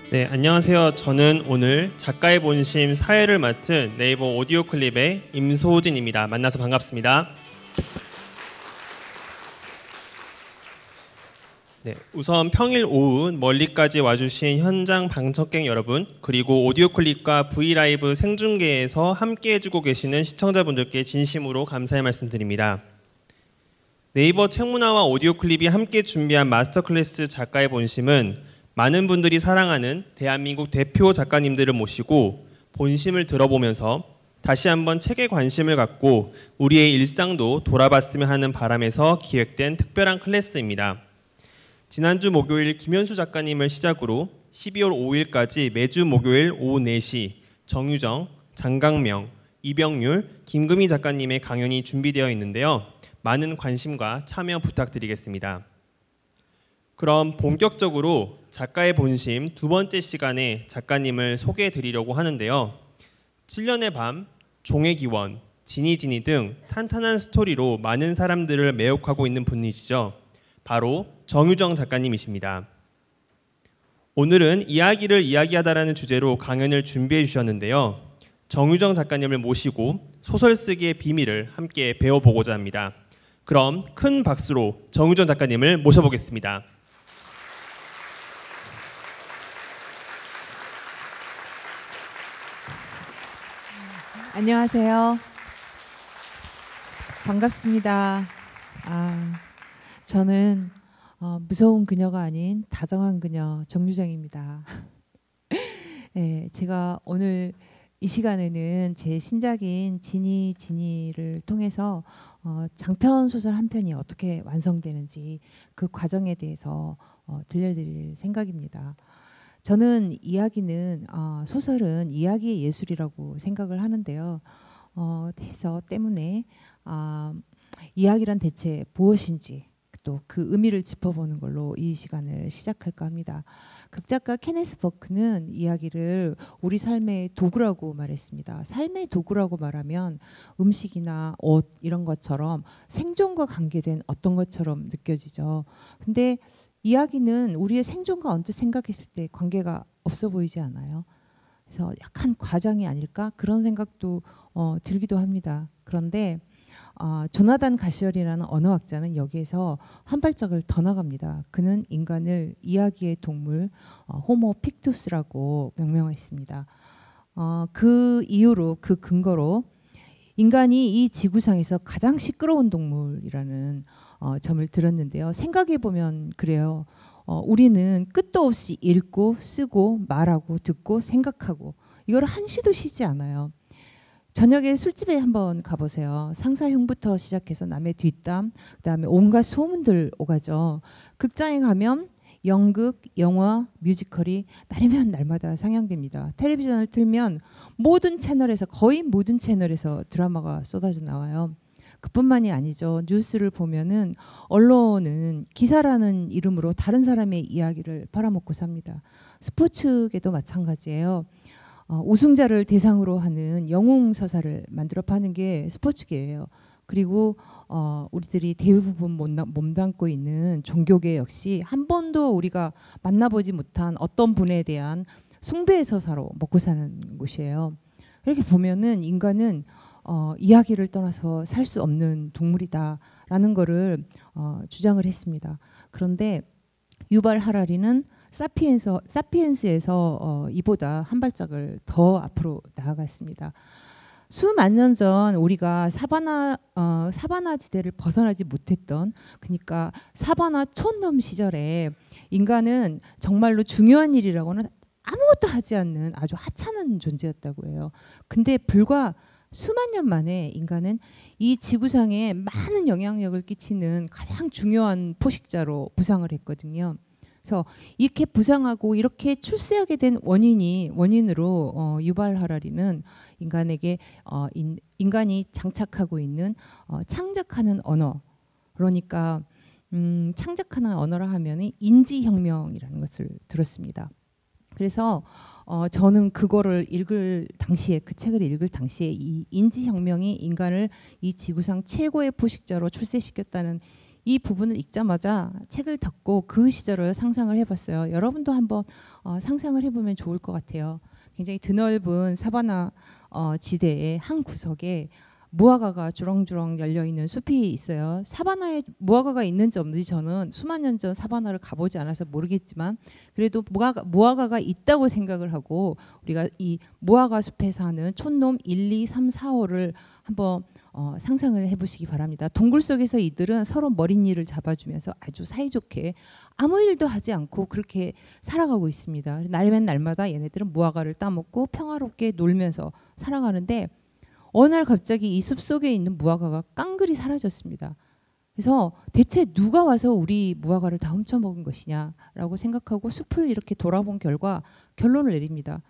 네, 안녕하세요. 저는 오늘 작가의 본심 사회를 맡은 네이버 오디오 클립의 임소진입니다. 만나서 반갑습니다. 네, 우선 평일 오후 멀리까지 와주신 현장 방청객 여러분, 그리고 오디오 클립과 V라이브 생중계에서 함께 해주고 계시는 시청자분들께 진심으로 감사의 말씀드립니다. 네이버 책문화와 오디오 클립이 함께 준비한 마스터 클래스 작가의 본심은 많은 분들이 사랑하는 대한민국 대표 작가님들을 모시고 본심을 들어보면서 다시 한번 책에 관심을 갖고 우리의 일상도 돌아봤으면 하는 바람에서 기획된 특별한 클래스입니다. 지난주 목요일 김현수 작가님을 시작으로 12월 5일까지 매주 목요일 오후 4시 정유정, 장강명, 이병률, 김금희 작가님의 강연이 준비되어 있는데요. 많은 관심과 참여 부탁드리겠습니다. 그럼 본격적으로 작가의 본심 두 번째 시간에 작가님을 소개해 드리려고 하는데요. 7년의 밤, 종의 기원, 지니지니 등 탄탄한 스토리로 많은 사람들을 매혹하고 있는 분이시죠. 바로 정유정 작가님이십니다. 오늘은 이야기를 이야기하다라는 주제로 강연을 준비해 주셨는데요. 정유정 작가님을 모시고 소설 쓰기의 비밀을 함께 배워보고자 합니다. 그럼 큰 박수로 정유정 작가님을 모셔보겠습니다. 안녕하세요. 반갑습니다. 저는 무서운 그녀가 아닌 다정한 그녀 정유정입니다. 네, 제가 오늘 이 시간에는 제 신작인 지니지니를 통해서 장편 소설 한 편이 어떻게 완성되는지 그 과정에 대해서 들려드릴 생각입니다. 저는 소설은 이야기의 예술이라고 생각을 하는데요. 때문에 이야기란 대체 무엇인지 또 그 의미를 짚어보는 걸로 이 시간을 시작할까 합니다. 극작가 케네스 버크는 이야기를 우리 삶의 도구라고 말했습니다. 삶의 도구라고 말하면 음식이나 옷 이런 것처럼 생존과 관계된 어떤 것처럼 느껴지죠. 근데 이야기는 우리의 생존과 언뜻 생각했을 때 관계가 없어 보이지 않아요? 그래서 약간 과장이 아닐까 그런 생각도 들기도 합니다. 그런데 조나단 가시얼이라는 언어학자는 여기에서 한 발짝을 더 나갑니다. 그는 인간을 이야기의 동물 호모 픽투스라고 명명했습니다. 그 이유로 그 근거로 인간이 이 지구상에서 가장 시끄러운 동물이라는 점을 들었는데요. 생각해 보면 그래요. 우리는 끝도 없이 읽고 쓰고 말하고 듣고 생각하고 이걸 한시도 쉬지 않아요. 저녁에 술집에 한번 가보세요. 상사흉부터 시작해서 남의 뒷담, 그다음에 온갖 소문들 오가죠. 극장에 가면 연극, 영화, 뮤지컬이 날이면 날마다 상영됩니다. 텔레비전을 틀면 거의 모든 채널에서 드라마가 쏟아져 나와요. 그뿐만이 아니죠. 뉴스를 보면은 언론은 기사라는 이름으로 다른 사람의 이야기를 팔아먹고 삽니다. 스포츠계도 마찬가지예요. 우승자를 대상으로 하는 영웅 서사를 만들어 파는 게 스포츠계예요. 그리고 우리들이 대부분 몸담고 있는 종교계 역시 한 번도 우리가 만나보지 못한 어떤 분에 대한 숭배의 서사로 먹고 사는 곳이에요. 이렇게 보면은 인간은 이야기를 떠나서 살 수 없는 동물이다라는 거를 주장을 했습니다. 그런데 유발 하라리는 사피엔스에서 이보다 한 발짝을 더 앞으로 나아갔습니다. 수만 년 전 우리가 사바나 지대를 벗어나지 못했던, 그러니까 사바나 촌놈 시절에 인간은 정말로 중요한 일이라고는 아무것도 하지 않는 아주 하찮은 존재였다고 해요. 근데 불과 수만 년 만에 인간은 이 지구상에 많은 영향력을 끼치는 가장 중요한 포식자로 부상을 했거든요. 그래서 이렇게 부상하고 이렇게 출세하게 된 원인으로 유발 하라리는 인간에게 인간이 장착하고 있는 창작하는 언어, 그러니까 창작하는 언어라 하면 인지혁명이라는 것을 들었습니다. 그래서 저는 그거를 그 책을 읽을 당시에 이 인지혁명이 인간을 이 지구상 최고의 포식자로 출세시켰다는 이 부분을 읽자마자 책을 덮고 그 시절을 상상을 해봤어요. 여러분도 한번 상상을 해보면 좋을 것 같아요. 굉장히 드넓은 사바나 지대의 한 구석에 무화과가 주렁주렁 열려있는 숲이 있어요. 사바나에 무화과가 있는지 없는지 저는 수만 년 전 사바나를 가보지 않아서 모르겠지만 그래도 무화과가 있다고 생각을 하고 우리가 이 무화과 숲에 사는 촌놈 1, 2, 3, 4, 5를 한번 상상을 해보시기 바랍니다. 동굴 속에서 이들은 서로 머릿일을 잡아주면서 아주 사이좋게 아무 일도 하지 않고 그렇게 살아가고 있습니다. 날이면 날마다 얘네들은 무화과를 따먹고 평화롭게 놀면서 살아가는데 어느 날 갑자기 이 숲속에 있는 무화과가 깡그리 사라졌습니다. 그래서 대체 누가 와서 우리 무화과를 다 훔쳐먹은 것이냐라고 생각하고 숲을 이렇게 돌아본 결과 결론을 내립니다.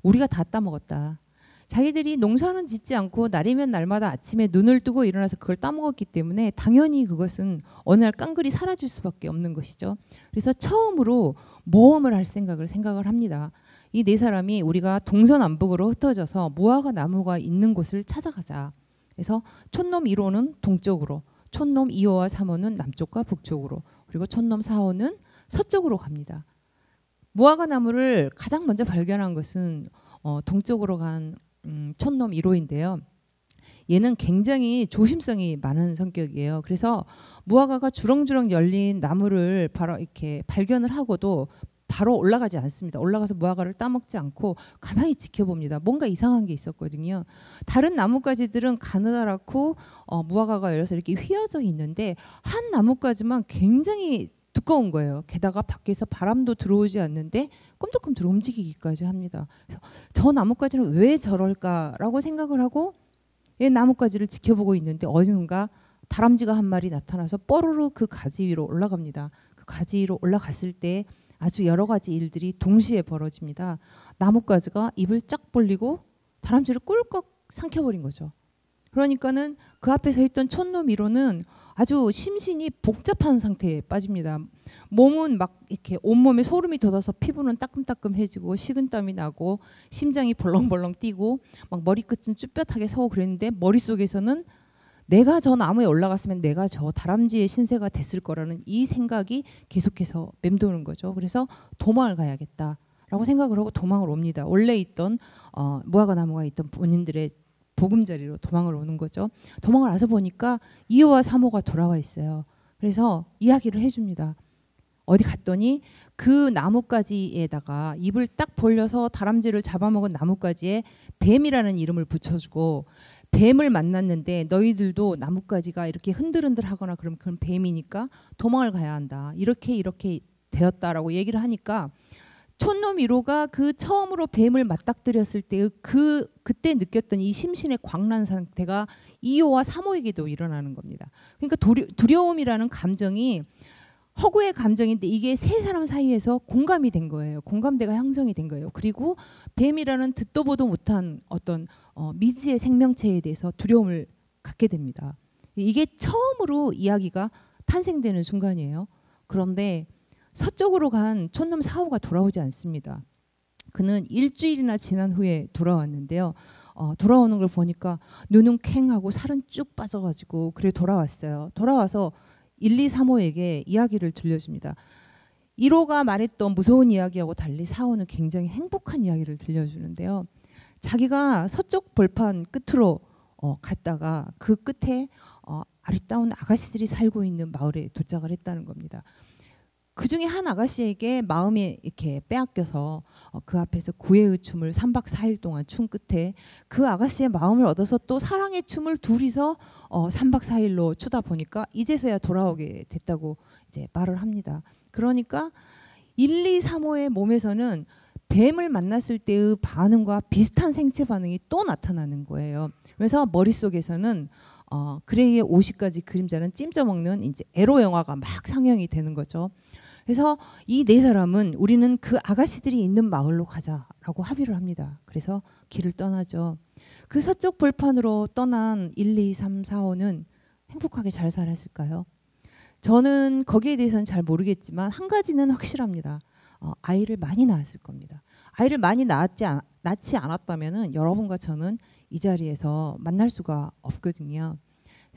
우리가 다 따먹었다. 자기들이 농사는 짓지 않고 날이면 날마다 아침에 눈을 뜨고 일어나서 그걸 따먹었기 때문에 당연히 그것은 어느 날 깡그리 사라질 수밖에 없는 것이죠. 그래서 처음으로 모험을 할 생각을 합니다. 이 네 사람이 우리가 동서남북으로 흩어져서 무화과 나무가 있는 곳을 찾아가자. 그래서 촌놈 1호는 동쪽으로, 촌놈 2호와 3호는 남쪽과 북쪽으로, 그리고 촌놈 4호는 서쪽으로 갑니다. 무화과 나무를 가장 먼저 발견한 것은 동쪽으로 간 촌놈 1호인데요. 얘는 굉장히 조심성이 많은 성격이에요. 그래서 무화과가 주렁주렁 열린 나무를 바로 이렇게 발견을 하고도 바로 올라가지 않습니다. 올라가서 무화과를 따먹지 않고 가만히 지켜봅니다. 뭔가 이상한 게 있었거든요. 다른 나뭇가지들은 가느다랗고 무화과가 열려서 이렇게 휘어져 있는데 한 나뭇가지만 굉장히 두꺼운 거예요. 게다가 밖에서 바람도 들어오지 않는데 꿈틀꿈틀 움직이기까지 합니다. 그래서 저 나뭇가지는 왜 저럴까라고 생각을 하고 이 나뭇가지를 지켜보고 있는데 어딘가 다람쥐가 한 마리 나타나서 뽀로로 그 가지 위로 올라갑니다. 그 가지 위로 올라갔을 때 아주 여러 가지 일들이 동시에 벌어집니다. 나뭇가지가 입을 쫙 벌리고 다람쥐를 꿀꺽 삼켜버린 거죠. 그러니까는 그 앞에 서 있던 촌놈 1호는 아주 심신이 복잡한 상태에 빠집니다. 몸은 막 이렇게 온몸에 소름이 돋아서 피부는 따끔따끔해지고 식은땀이 나고 심장이 벌렁벌렁 뛰고 막 머리끝은 쭈뼛하게 서고 그랬는데 머릿속에서는 내가 저 나무에 올라갔으면 내가 저 다람쥐의 신세가 됐을 거라는 이 생각이 계속해서 맴도는 거죠. 그래서 도망을 가야겠다라고 생각을 하고 도망을 옵니다. 원래 있던 무화과 나무가 있던 본인들의 보금자리로 도망을 오는 거죠. 도망을 와서 보니까 2호와 3호가 돌아와 있어요. 그래서 이야기를 해줍니다. 어디 갔더니 그 나뭇가지에다가 입을 딱 벌려서 다람쥐를 잡아먹은 나뭇가지에 뱀이라는 이름을 붙여주고 뱀을 만났는데 너희들도 나뭇가지가 이렇게 흔들흔들하거나 그러면 그건 뱀이니까 도망을 가야 한다. 이렇게 되었다라고 얘기를 하니까 촌놈 1호가 그 처음으로 뱀을 맞닥뜨렸을 때 그때 느꼈던 이 심신의 광란 상태가 2호와 3호에게도 일어나는 겁니다. 그러니까 두려움이라는 감정이 허구의 감정인데 이게 세 사람 사이에서 공감이 된 거예요. 공감대가 형성이 된 거예요. 그리고 뱀이라는 듣도 보도 못한 어떤 미지의 생명체에 대해서 두려움을 갖게 됩니다. 이게 처음으로 이야기가 탄생되는 순간이에요. 그런데 서쪽으로 간 촌놈 4호가 돌아오지 않습니다. 그는 일주일이나 지난 후에 돌아왔는데요. 돌아오는 걸 보니까 눈은 퀭하고 살은 쭉 빠져가지고 그래 돌아왔어요. 돌아와서 1, 2, 3호에게 이야기를 들려줍니다. 1호가 말했던 무서운 이야기하고 달리 4호는 굉장히 행복한 이야기를 들려주는데요. 자기가 서쪽 벌판 끝으로 갔다가 그 끝에 아리따운 아가씨들이 살고 있는 마을에 도착을 했다는 겁니다. 그 중에 한 아가씨에게 마음이 이렇게 빼앗겨서 그 앞에서 구애의 춤을 3박 4일 동안 춘 끝에 그 아가씨의 마음을 얻어서 또 사랑의 춤을 둘이서 3박 4일로 추다 보니까 이제서야 돌아오게 됐다고 이제 말을 합니다. 그러니까 1, 2, 3호의 몸에서는 뱀을 만났을 때의 반응과 비슷한 생체 반응이 또 나타나는 거예요. 그래서 머릿속에서는 그레이의 50가지 그림자는 찜쪄먹는 이제 에로 영화가 막 상영이 되는 거죠. 그래서 이 네 사람은 우리는 그 아가씨들이 있는 마을로 가자라고 합의를 합니다. 그래서 길을 떠나죠. 그 서쪽 벌판으로 떠난 1, 2, 3, 4호는 행복하게 잘 살았을까요? 저는 거기에 대해서는 잘 모르겠지만 한 가지는 확실합니다. 아이를 많이 낳았을 겁니다. 아이를 많이 낳지 않았다면 여러분과 저는 이 자리에서 만날 수가 없거든요.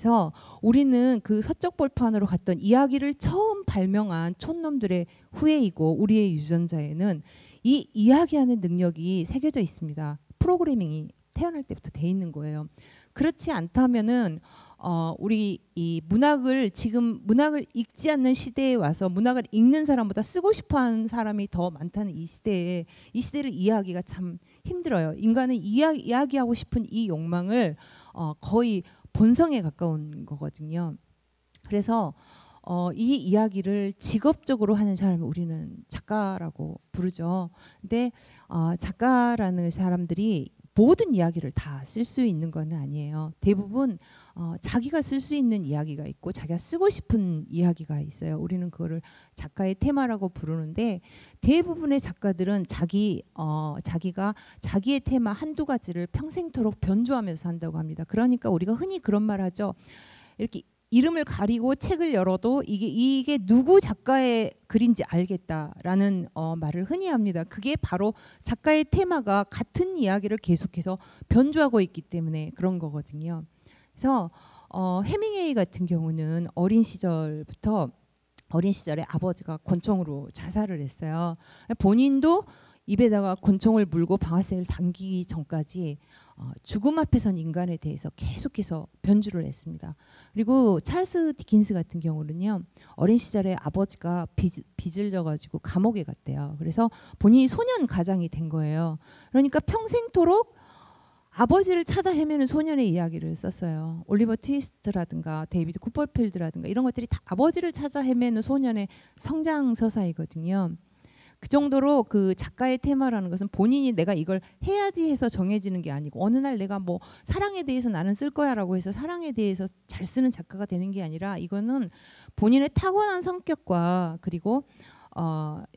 그래서 우리는 그 서쪽 벌판으로 갔던 이야기를 처음 발명한 촌놈들의 후예이고 우리의 유전자에는 이 이야기하는 능력이 새겨져 있습니다. 프로그래밍이 태어날 때부터 돼 있는 거예요. 그렇지 않다면은 우리 이 문학을 지금 문학을 읽지 않는 시대에 와서 문학을 읽는 사람보다 쓰고 싶어하는 사람이 더 많다는 이 시대에 이 시대를 이해하기가 참 힘들어요. 인간은 이야기하고 싶은 이 욕망을 거의 본성에 가까운 거거든요. 그래서 이 이야기를 직업적으로 하는 사람을 우리는 작가라고 부르죠. 근데 작가라는 사람들이 모든 이야기를 다 쓸 수 있는 건 아니에요. 대부분 자기가 쓸 수 있는 이야기가 있고 자기가 쓰고 싶은 이야기가 있어요. 우리는 그거를 작가의 테마라고 부르는데 대부분의 작가들은 자기가 자기의 테마 한두 가지를 평생토록 변주하면서 산다고 합니다. 그러니까 우리가 흔히 그런 말 하죠. 이렇게 이름을 가리고 책을 열어도 이게 누구 작가의 글인지 알겠다라는 말을 흔히 합니다. 그게 바로 작가의 테마가 같은 이야기를 계속해서 변주하고 있기 때문에 그런 거거든요. 그래서 해밍웨이 같은 경우는 어린 시절에 아버지가 권총으로 자살을 했어요. 본인도 입에다가 권총을 물고 방아쇠를 당기기 전까지 죽음 앞에 선 인간에 대해서 계속해서 변주를 했습니다. 그리고 찰스 디킨스 같은 경우는요. 어린 시절에 아버지가 빚을 져가지고 감옥에 갔대요. 그래서 본인이 소년 가장이 된 거예요. 그러니까 평생토록 아버지를 찾아 헤매는 소년의 이야기를 썼어요. 올리버 트위스트라든가 데이비드 코퍼필드라든가 이런 것들이 다 아버지를 찾아 헤매는 소년의 성장 서사이거든요. 그 정도로 그 작가의 테마라는 것은 본인이 내가 이걸 해야지 해서 정해지는 게 아니고 어느 날 내가 뭐 사랑에 대해서 나는 쓸 거야라고 해서 사랑에 대해서 잘 쓰는 작가가 되는 게 아니라 이거는 본인의 타고난 성격과 그리고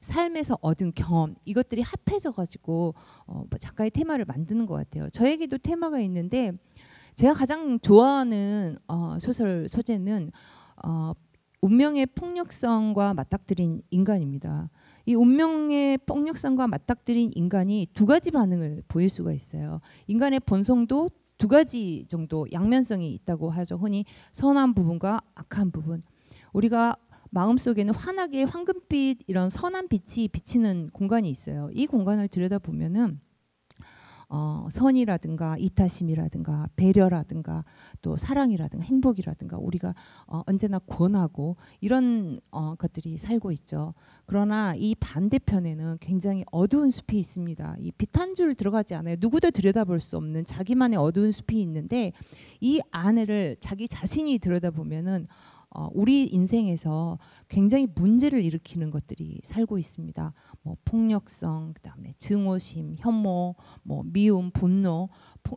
삶에서 얻은 경험 이것들이 합해져 가지고 작가의 테마를 만드는 것 같아요. 저에게도 테마가 있는데 제가 가장 좋아하는 소설 소재는 운명의 폭력성과 맞닥뜨린 인간입니다. 이 운명의 폭력성과 맞닥뜨린 인간이 두 가지 반응을 보일 수가 있어요. 인간의 본성도 두 가지 정도 양면성이 있다고 하죠. 흔히 선한 부분과 악한 부분. 우리가 마음속에는 환하게 황금빛 이런 선한 빛이 비치는 공간이 있어요. 이 공간을 들여다보면은 선이라든가 이타심이라든가 배려라든가 또 사랑이라든가 행복이라든가 우리가 언제나 권하고 이런 것들이 살고 있죠. 그러나 이 반대편에는 굉장히 어두운 숲이 있습니다. 이 빛 한 줄 들어가지 않아요. 누구도 들여다볼 수 없는 자기만의 어두운 숲이 있는데 이 안을 자기 자신이 들여다보면은 우리 인생에서 굉장히 문제를 일으키는 것들이 살고 있습니다. 뭐 폭력성, 그다음에 증오심, 혐오, 뭐 미움, 분노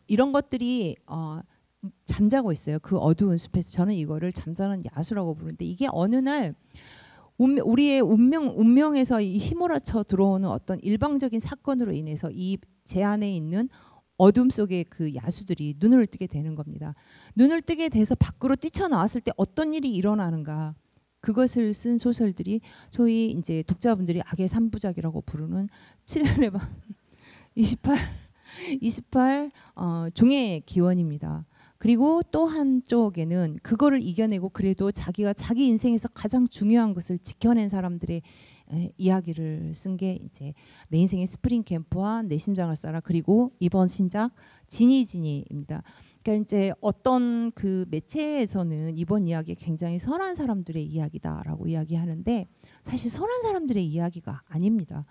이런 것들이 잠자고 있어요. 그 어두운 숲에서 저는 이거를 잠자는 야수라고 부르는데 이게 어느 날 우리의 운명에서 이 휘몰아쳐 들어오는 어떤 일방적인 사건으로 인해서 이 제 안에 있는 어둠 속에 그 야수들이 눈을 뜨게 되는 겁니다. 눈을 뜨게 돼서 밖으로 뛰쳐나왔을 때 어떤 일이 일어나는가 그것을 쓴 소설들이 소위 이제 독자분들이 악의 3부작이라고 부르는 7년의 밤 28 종의 기원입니다. 그리고 또 한쪽에는 그거를 이겨내고 그래도 자기가 자기 인생에서 가장 중요한 것을 지켜낸 사람들의 이야기를 쓴 게 이제 내 인생의 스프링 캠프와 내 심장을 쏴라 그리고 이번 신작 지니입니다. 그러니까 이제 어떤 그 매체에서는 이번 이야기가 굉장히 선한 사람들의 이야기다라고 이야기하는데 사실 선한 사람들의 이야기가 아닙니다.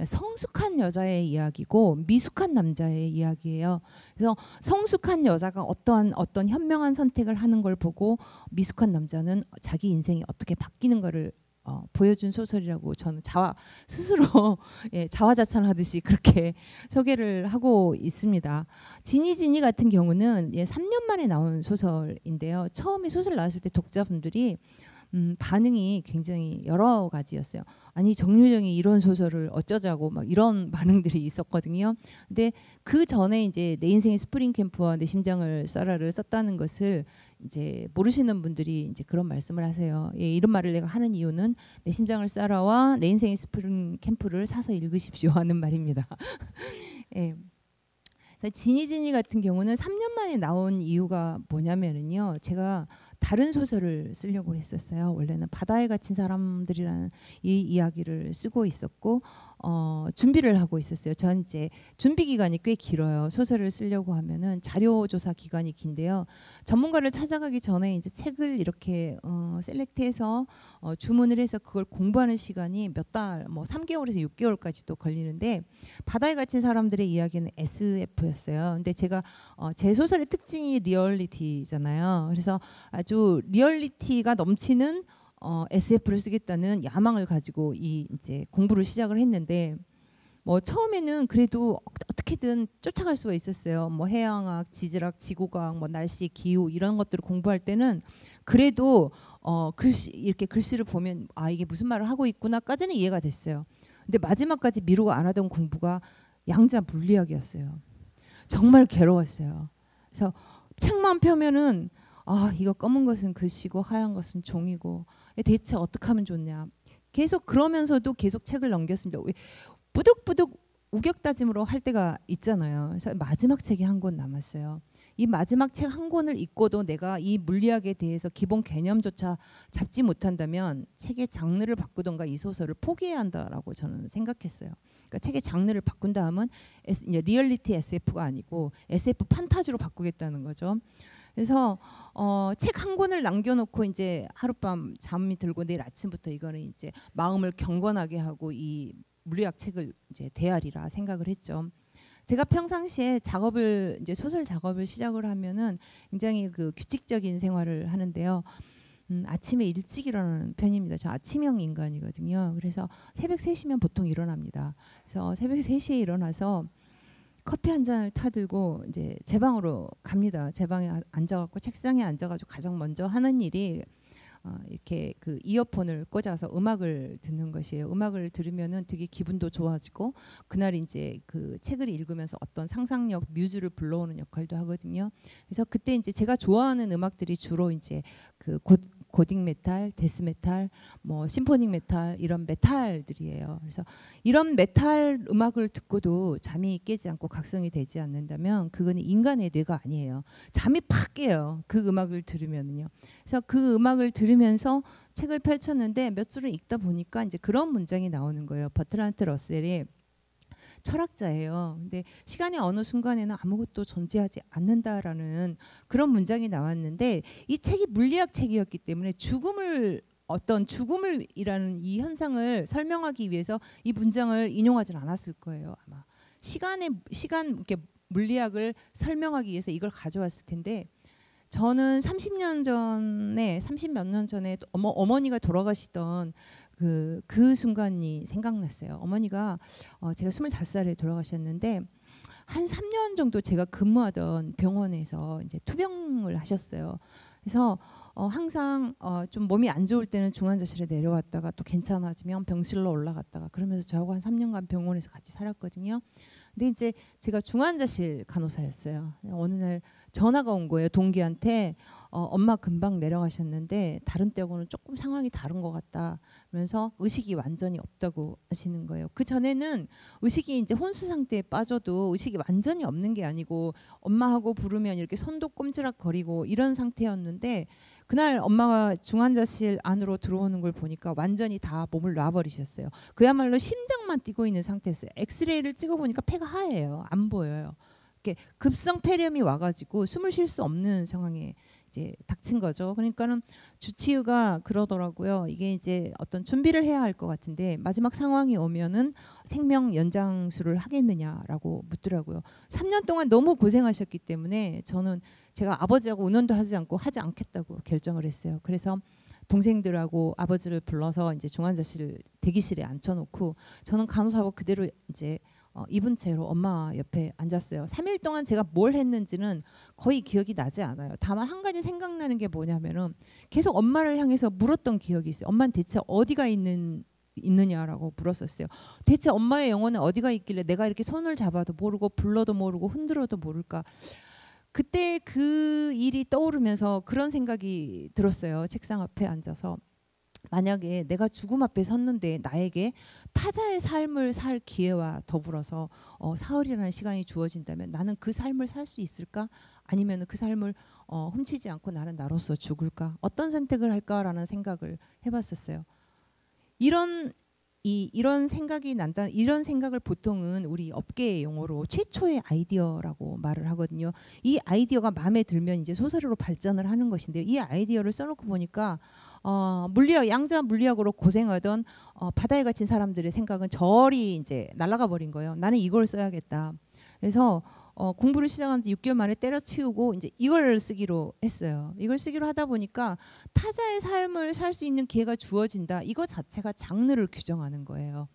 성숙한 여자의 이야기고 미숙한 남자의 이야기예요. 그래서 성숙한 여자가 어떤 현명한 선택을 하는 걸 보고 미숙한 남자는 자기 인생이 어떻게 바뀌는 거를 보여준 소설이라고 저는 스스로 자화자찬하듯이 그렇게 소개를 하고 있습니다. 지니 같은 경우는 3년 만에 나온 소설인데요. 처음에 소설 나왔을 때 독자분들이 반응이 굉장히 여러 가지였어요. 아니 정유정이 이런 소설을 어쩌자고 막 이런 반응들이 있었거든요. 근데 그 전에 이제 내 인생의 스프링 캠프와 내 심장을 쏴라를 썼다는 것을 이제 모르시는 분들이 이제 그런 말씀을 하세요. 이런 말을 내가 하는 이유는 내 심장을 쏴라와 내 인생의 스프링 캠프를 사서 읽으십시오 하는 말입니다. 예. 지니 같은 경우는 3년 만에 나온 이유가 뭐냐면은요. 제가 다른 소설을 쓰려고 했었어요. 원래는 바다에 갇힌 사람들이라는 이 이야기를 쓰고 있었고 준비를 하고 있었어요. 전 이제 준비 기간이 꽤 길어요. 소설을 쓰려고 하면은 자료 조사 기간이 긴데요. 전문가를 찾아가기 전에 이제 책을 이렇게 셀렉트해서 주문을 해서 그걸 공부하는 시간이 몇 달, 뭐 3개월에서 6개월까지도 걸리는데 바다에 갇힌 사람들의 이야기는 SF였어요. 근데 제가 제 소설의 특징이 리얼리티잖아요. 그래서 아주 리얼리티가 넘치는 SF를 쓰겠다는 야망을 가지고 이제 공부를 시작을 했는데 뭐 처음에는 그래도 어떻게든 쫓아갈 수가 있었어요. 뭐 해양학, 지질학, 지구과학, 뭐 날씨, 기후 이런 것들을 공부할 때는 그래도 이렇게 글씨를 보면 아 이게 무슨 말을 하고 있구나까지는 이해가 됐어요. 근데 마지막까지 미루고 안 하던 공부가 양자 물리학이었어요. 정말 괴로웠어요. 그래서 책만 펴면은 아 이거 검은 것은 글씨고 하얀 것은 종이고 대체 어떻게 하면 좋냐. 계속 그러면서도 계속 책을 넘겼습니다. 부득부득 우격다짐으로 할 때가 있잖아요. 그래서 마지막 책이 한 권 남았어요. 이 마지막 책 한 권을 읽고도 내가 이 물리학에 대해서 기본 개념조차 잡지 못한다면 책의 장르를 바꾸던가 이 소설을 포기해야 한다라고 저는 생각했어요. 그러니까 책의 장르를 바꾼다 하면 리얼리티 SF가 아니고 SF 판타지로 바꾸겠다는 거죠. 그래서 책 한 권을 남겨놓고 이제 하룻밤 잠이 들고 내일 아침부터 이거는 이제 마음을 경건하게 하고 이 물리학 책을 이제 대하리라 생각을 했죠. 제가 평상시에 작업을 이제 소설 작업을 시작을 하면은 굉장히 그 규칙적인 생활을 하는데요. 아침에 일찍 일어나는 편입니다. 저 아침형 인간이거든요. 그래서 새벽 3시면 보통 일어납니다. 그래서 새벽 3시에 일어나서 커피 한 잔을 타들고 이제 제 방으로 갑니다. 제 방에 앉아갖고 책상에 앉아가지고 가장 먼저 하는 일이 이렇게 그 이어폰을 꽂아서 음악을 듣는 것이에요. 음악을 들으면은 되게 기분도 좋아지고 그날 이제 그 책을 읽으면서 어떤 상상력, 뮤즈를 불러오는 역할도 하거든요. 그래서 그때 이제 제가 좋아하는 음악들이 주로 이제 그 고딕 메탈, 데스 메탈, 뭐 심포닉 메탈 이런 메탈들이에요. 그래서 이런 메탈 음악을 듣고도 잠이 깨지 않고 각성이 되지 않는다면 그거는 인간의 뇌가 아니에요. 잠이 팍 깨요. 그 음악을 들으면은요. 그래서 그 음악을 들으면서 책을 펼쳤는데 몇 줄을 읽다 보니까 이제 그런 문장이 나오는 거예요. 버트란트 러셀이 철학자예요. 근데 시간의 어느 순간에는 아무것도 존재하지 않는다라는 그런 문장이 나왔는데 이 책이 물리학 책이었기 때문에 어떤 죽음을이라는 이 현상을 설명하기 위해서 이 문장을 인용하진 않았을 거예요. 아마 시간 이렇게 물리학을 설명하기 위해서 이걸 가져왔을 텐데 저는 30몇 년 전에 어머니가 돌아가시던 그 순간이 생각났어요. 어머니가 제가 25살에 돌아가셨는데 한 3년 정도 제가 근무하던 병원에서 이제 투병을 하셨어요. 그래서 항상 좀 몸이 안 좋을 때는 중환자실에 내려왔다가 또 괜찮아지면 병실로 올라갔다가 그러면서 저하고 한 3년간 병원에서 같이 살았거든요. 근데 이제 제가 중환자실 간호사였어요. 어느 날 전화가 온 거예요. 동기한테 엄마 금방 내려가셨는데 다른 때하고는 조금 상황이 다른 것 같다. 그러면서 의식이 완전히 없다고 하시는 거예요. 그 전에는 의식이 이제 혼수 상태에 빠져도 의식이 완전히 없는 게 아니고 엄마하고 부르면 이렇게 손도 꼼지락거리고 이런 상태였는데 그날 엄마가 중환자실 안으로 들어오는 걸 보니까 완전히 다 몸을 놔버리셨어요. 그야말로 심장만 뛰고 있는 상태였어요. 엑스레이를 찍어보니까 폐가 하얘요. 안 보여요. 이렇게 급성 폐렴이 와가지고 숨을 쉴 수 없는 상황에 이제 닥친 거죠. 그러니까는 주치의가 그러더라고요. 이게 이제 어떤 준비를 해야 할 것 같은데 마지막 상황이 오면은 생명 연장술을 하겠느냐라고 묻더라고요. 3년 동안 너무 고생하셨기 때문에 저는 제가 아버지하고 의논도 하지 않겠다고 결정을 했어요. 그래서 동생들하고 아버지를 불러서 이제 중환자실 대기실에 앉혀놓고 저는 간호사하고 그대로 이제 입은 채로 엄마 옆에 앉았어요. 3일 동안 제가 뭘 했는지는 거의 기억이 나지 않아요. 다만 한 가지 생각나는 게 뭐냐면은 계속 엄마를 향해서 물었던 기억이 있어요. 엄마는 대체 어디가 있느냐라고 물었었어요. 대체 엄마의 영혼은 어디가 있길래 내가 이렇게 손을 잡아도 모르고 불러도 모르고 흔들어도 모를까. 그때 그 일이 떠오르면서 그런 생각이 들었어요. 책상 앞에 앉아서. 만약에 내가 죽음 앞에 섰는데 나에게 타자의 삶을 살 기회와 더불어서 사흘이라는 시간이 주어진다면 나는 그 삶을 살 수 있을까? 아니면 그 삶을 훔치지 않고 나는 나로서 죽을까? 어떤 선택을 할까라는 생각을 해봤었어요. 이런 생각이 난다. 이런 생각을 보통은 우리 업계의 용어로 최초의 아이디어라고 말을 하거든요. 이 아이디어가 마음에 들면 이제 소설로 발전을 하는 것인데요. 이 아이디어를 써놓고 보니까 양자 물리학으로 고생하던 바다에 갇힌 사람들의 생각은 저리 이제 날아가 버린 거예요. 나는 이걸 써야겠다. 그래서 공부를 시작한 지 6개월 만에 때려치우고 이제 이걸 쓰기로 했어요. 이걸 쓰기로 하다 보니까 타자의 삶을 살 수 있는 기회가 주어진다. 이거 자체가 장르를 규정하는 거예요.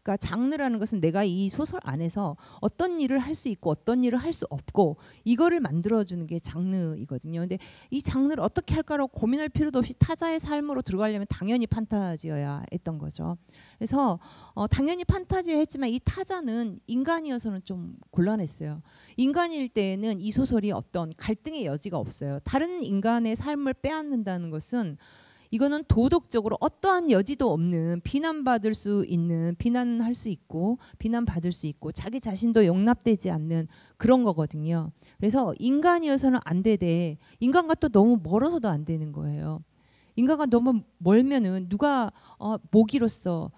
그러니까 장르라는 것은 내가 이 소설 안에서 어떤 일을 할 수 있고 어떤 일을 할 수 없고 이거를 만들어주는 게 장르이거든요. 근데 이 장르를 어떻게 할까라고 고민할 필요도 없이 타자의 삶으로 들어가려면 당연히 판타지여야 했던 거죠. 그래서 당연히 판타지야 했지만 이 타자는 인간이어서는 좀 곤란했어요. 인간일 때에는 이 소설이 어떤 갈등의 여지가 없어요. 다른 인간의 삶을 빼앗는다는 것은 이거는 도덕적으로 어떠한 여지도 없는 비난받을 수 있는 비난할 수 있고 비난받을 수 있고 자기 자신도 용납되지 않는 그런 거거든요. 그래서 인간이어서는 안 되되 인간과 또 너무 멀어서도 안 되는 거예요. 인간과 너무 멀면은 누가 모기로서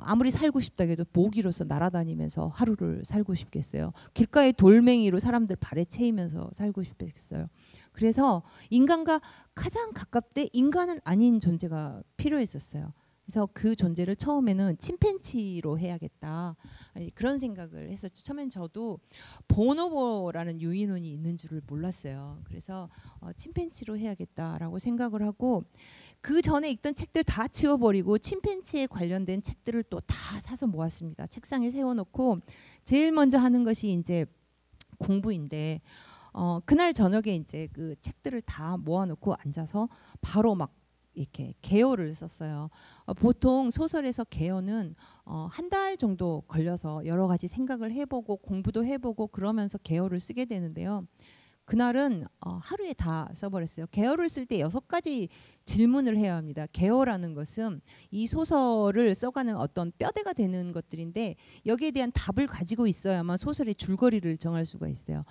아무리 살고 싶다 해도 모기로서 날아다니면서 하루를 살고 싶겠어요. 길가의 돌멩이로 사람들 발에 채이면서 살고 싶겠어요. 그래서 인간과 가장 가깝되 인간은 아닌 존재가 필요했었어요. 그래서 그 존재를 처음에는 침팬지로 해야겠다. 그런 생각을 했었죠. 처음엔 저도 보노보라는 유인원이 있는 줄을 몰랐어요. 그래서 침팬지로 해야겠다라고 생각을 하고 그 전에 읽던 책들 다 치워버리고 침팬지에 관련된 책들을 또 다 사서 모았습니다. 책상에 세워놓고 제일 먼저 하는 것이 이제 공부인데 그날 저녁에 이제 그 책들을 다 모아놓고 앉아서 바로 막 이렇게 개요를 썼어요. 보통 소설에서 개요는 한 달 정도 걸려서 여러 가지 생각을 해보고 공부도 해보고 그러면서 개요를 쓰게 되는데요. 그날은 하루에 다 써버렸어요. 개요를 쓸 때 6가지 질문을 해야 합니다. 개요라는 것은 이 소설을 써가는 어떤 뼈대가 되는 것들인데 여기에 대한 답을 가지고 있어야만 소설의 줄거리를 정할 수가 있어요.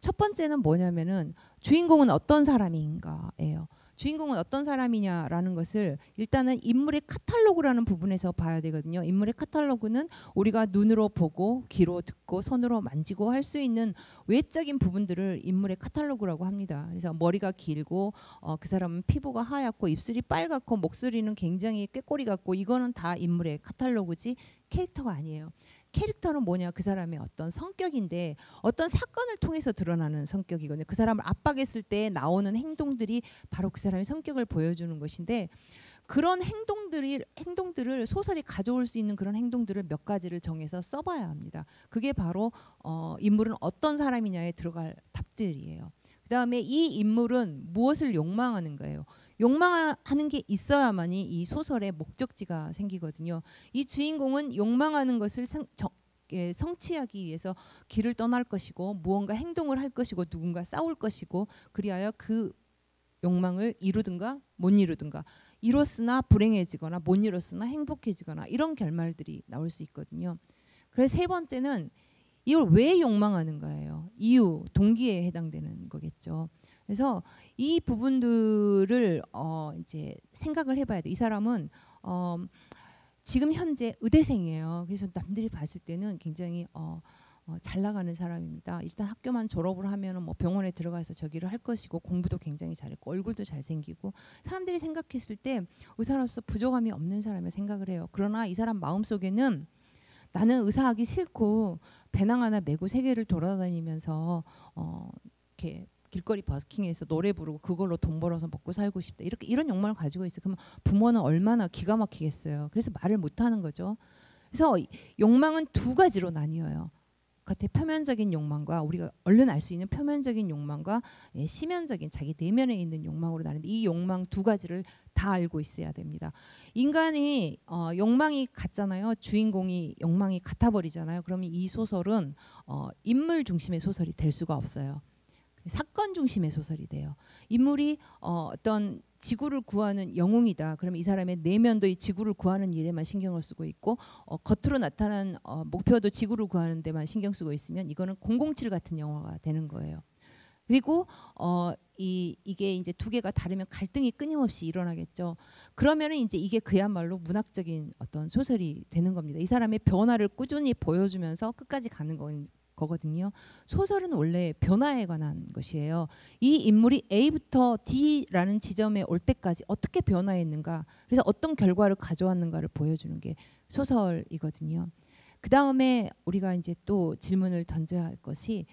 첫 번째는 뭐냐면은 주인공은 어떤 사람인가예요. 주인공은 어떤 사람이냐라는 것을 일단은 인물의 카탈로그라는 부분에서 봐야 되거든요. 인물의 카탈로그는 우리가 눈으로 보고 귀로 듣고 손으로 만지고 할 수 있는 외적인 부분들을 인물의 카탈로그라고 합니다. 그래서 머리가 길고 그 사람은 피부가 하얗고 입술이 빨갛고 목소리는 굉장히 꾀꼬리 같고 이거는 다 인물의 카탈로그지 캐릭터가 아니에요. 캐릭터는 뭐냐? 그 사람의 어떤 성격인데 어떤 사건을 통해서 드러나는 성격이거든요. 그 사람을 압박했을 때 나오는 행동들이 바로 그 사람의 성격을 보여주는 것인데 그런 행동들을 소설이 가져올 수 있는 그런 행동들을 몇 가지를 정해서 써봐야 합니다. 그게 바로 인물은 어떤 사람이냐에 들어갈 답들이에요. 그다음에 이 인물은 무엇을 욕망하는 거예요. 욕망하는 게 있어야만이 이 소설의 목적지가 생기거든요. 이 주인공은 욕망하는 것을 성취하기 위해서 길을 떠날 것이고 무언가 행동을 할 것이고 누군가 싸울 것이고 그리하여 그 욕망을 이루든가 못 이루든가 이뤘으나 불행해지거나 못 이뤘으나 행복해지거나 이런 결말들이 나올 수 있거든요. 그래서 세 번째는 이걸 왜 욕망하는가예요. 이유, 동기에 해당되는 거겠죠. 그래서 이 부분들을 이제 생각을 해봐야 돼. 이 사람은 지금 현재 의대생이에요. 그래서 남들이 봤을 때는 굉장히 잘 나가는 사람입니다. 일단 학교만 졸업을 하면은 뭐 병원에 들어가서 저기를 할 것이고 공부도 굉장히 잘했고 얼굴도 잘생기고 사람들이 생각했을 때 의사로서 부족함이 없는 사람을 생각을 해요. 그러나 이 사람 마음속에는 나는 의사하기 싫고 배낭 하나 메고 세계를 돌아다니면서 이렇게 길거리 버스킹에서 노래 부르고 그걸로 돈 벌어서 먹고 살고 싶다. 이런 욕망을 가지고 있어요. 그러면 부모는 얼마나 기가 막히겠어요. 그래서 말을 못 하는 거죠. 그래서 욕망은 두 가지로 나뉘어요. 겉에 표면적인 욕망과 우리가 얼른 알 수 있는 표면적인 욕망과 심연적인 자기 내면에 있는 욕망으로 나뉘는데 이 욕망 두 가지를 다 알고 있어야 됩니다. 인간이 욕망이 같잖아요. 주인공이 욕망이 같아 버리잖아요. 그러면 이 소설은 인물 중심의 소설이 될 수가 없어요. 사건 중심의 소설이 돼요. 인물이 어떤 지구를 구하는 영웅이다. 그러면 이 사람의 내면도 이 지구를 구하는 일에만 신경을 쓰고 있고 겉으로 나타난 목표도 지구를 구하는 데만 신경 쓰고 있으면 이거는 007 같은 영화가 되는 거예요. 그리고 이게 이제 두 개가 다르면 갈등이 끊임없이 일어나겠죠. 그러면은 이제 이게 그야말로 문학적인 어떤 소설이 되는 겁니다. 이 사람의 변화를 꾸준히 보여주면서 끝까지 가는 거거든요. 소설은 원래 변화에 관한 것이에요. 이 인물이 A부터 D라는 지점에 올 때까지 어떻게 변화했는가, 그래서 어떤 결과를 가져왔는가를 보여주는 게 소설이거든요. 그 다음에 우리가 이제 또 질문을 던져야 할 것이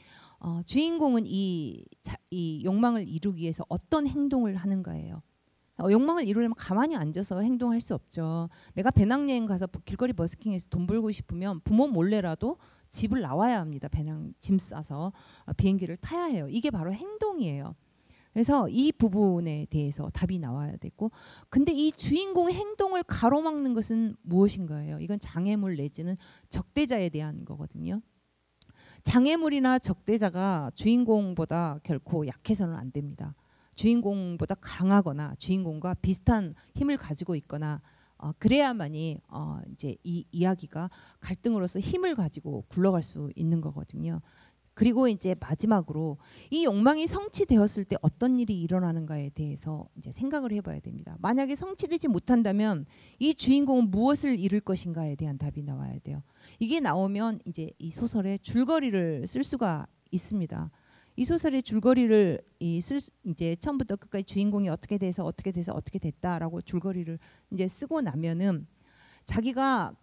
주인공은 이 욕망을 이루기 위해서 어떤 행동을 하는가예요. 욕망을 이루려면 가만히 앉아서 행동할 수 없죠. 내가 배낭여행 가서 길거리 버스킹에서 돈 벌고 싶으면 부모 몰래라도 집을 나와야 합니다. 배낭 짐 싸서 비행기를 타야 해요. 이게 바로 행동이에요. 그래서 이 부분에 대해서 답이 나와야 되고, 근데 이 주인공의 행동을 가로막는 것은 무엇인가예요? 이건 장애물 내지는 적대자에 대한 거거든요. 장애물이나 적대자가 주인공보다 결코 약해서는 안 됩니다. 주인공보다 강하거나 주인공과 비슷한 힘을 가지고 있거나 그래야만이 이제 이 이야기가 갈등으로서 힘을 가지고 굴러갈 수 있는 거거든요. 그리고 이제 마지막으로 이 욕망이 성취되었을 때 어떤 일이 일어나는가에 대해서 이제 생각을 해봐야 됩니다. 만약에 성취되지 못한다면 이 주인공은 무엇을 이룰 것인가에 대한 답이 나와야 돼요. 이게 나오면 이제 이 소설의 줄거리를 쓸 수가 있습니다. 이 소설의 줄거리를 이제 처음부터 끝까지 주인공이 어떻게 돼서 어떻게 돼서 어떻게 됐다라고 줄거리를 이제 쓰고 나면은 자기가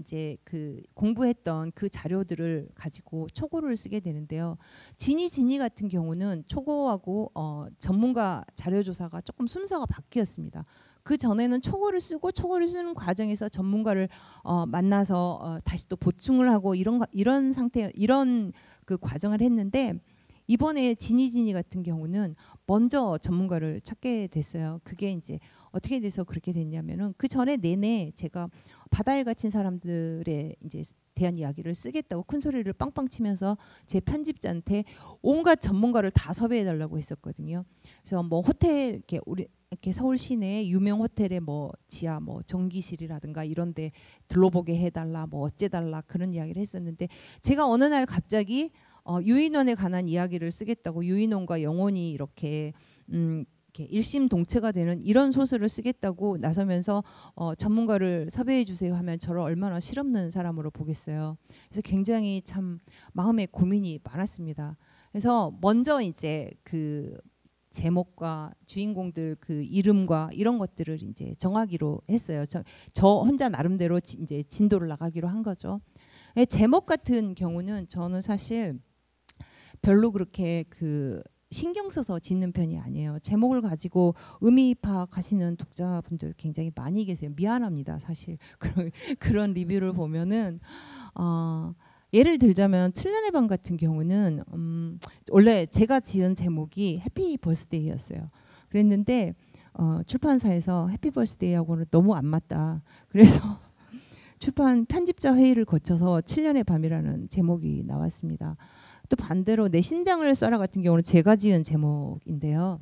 이제 공부했던 그 자료들을 가지고 초고를 쓰게 되는데요. 지니 같은 경우는 초고하고 전문가 자료 조사가 조금 순서가 바뀌었습니다. 그 전에는 초고를 쓰고 초고를 쓰는 과정에서 전문가를 만나서 다시 또 보충을 하고 이런 상태, 이런 그 과정을 했는데, 이번에 지니 같은 경우는 먼저 전문가를 찾게 됐어요. 그게 이제 어떻게 돼서 그렇게 됐냐면은 그 전에 내내 제가 바다에 갇힌 사람들의 이제 대한 이야기를 쓰겠다고 큰 소리를 빵빵 치면서 제 편집자한테 온갖 전문가를 다 섭외해 달라고 했었거든요. 그래서 뭐 호텔 이렇게 서울 시내 유명 호텔의 뭐 지하 뭐 전기실이라든가 이런데 들러보게 해달라, 뭐 어째달라 그런 이야기를 했었는데, 제가 어느 날 갑자기 유인원에 관한 이야기를 쓰겠다고 유인원과 영혼이 이렇게 일심동체가 되는 이런 소설을 쓰겠다고 나서면서 전문가를 섭외해 주세요 하면 저를 얼마나 실없는 사람으로 보겠어요. 그래서 굉장히 참 마음에 고민이 많았습니다. 그래서 먼저 이제 그 제목과 주인공들 그 이름과 이런 것들을 이제 정하기로 했어요. 저 혼자 나름대로 이제 진도를 나가기로 한 거죠. 제목 같은 경우는 저는 사실 별로 그렇게 신경 써서 짓는 편이 아니에요. 제목을 가지고 의미 파악하시는 독자분들 굉장히 많이 계세요. 미안합니다, 사실. 그런 리뷰를 보면은 예를 들자면 7년의 밤 같은 경우는 원래 제가 지은 제목이 해피 버스데이였어요. 그랬는데 출판사에서 해피 버스데이하고는 너무 안 맞다. 그래서 출판 편집자 회의를 거쳐서 7년의 밤이라는 제목이 나왔습니다. 또 반대로 내 심장을 써라 같은 경우는 제가 지은 제목인데요.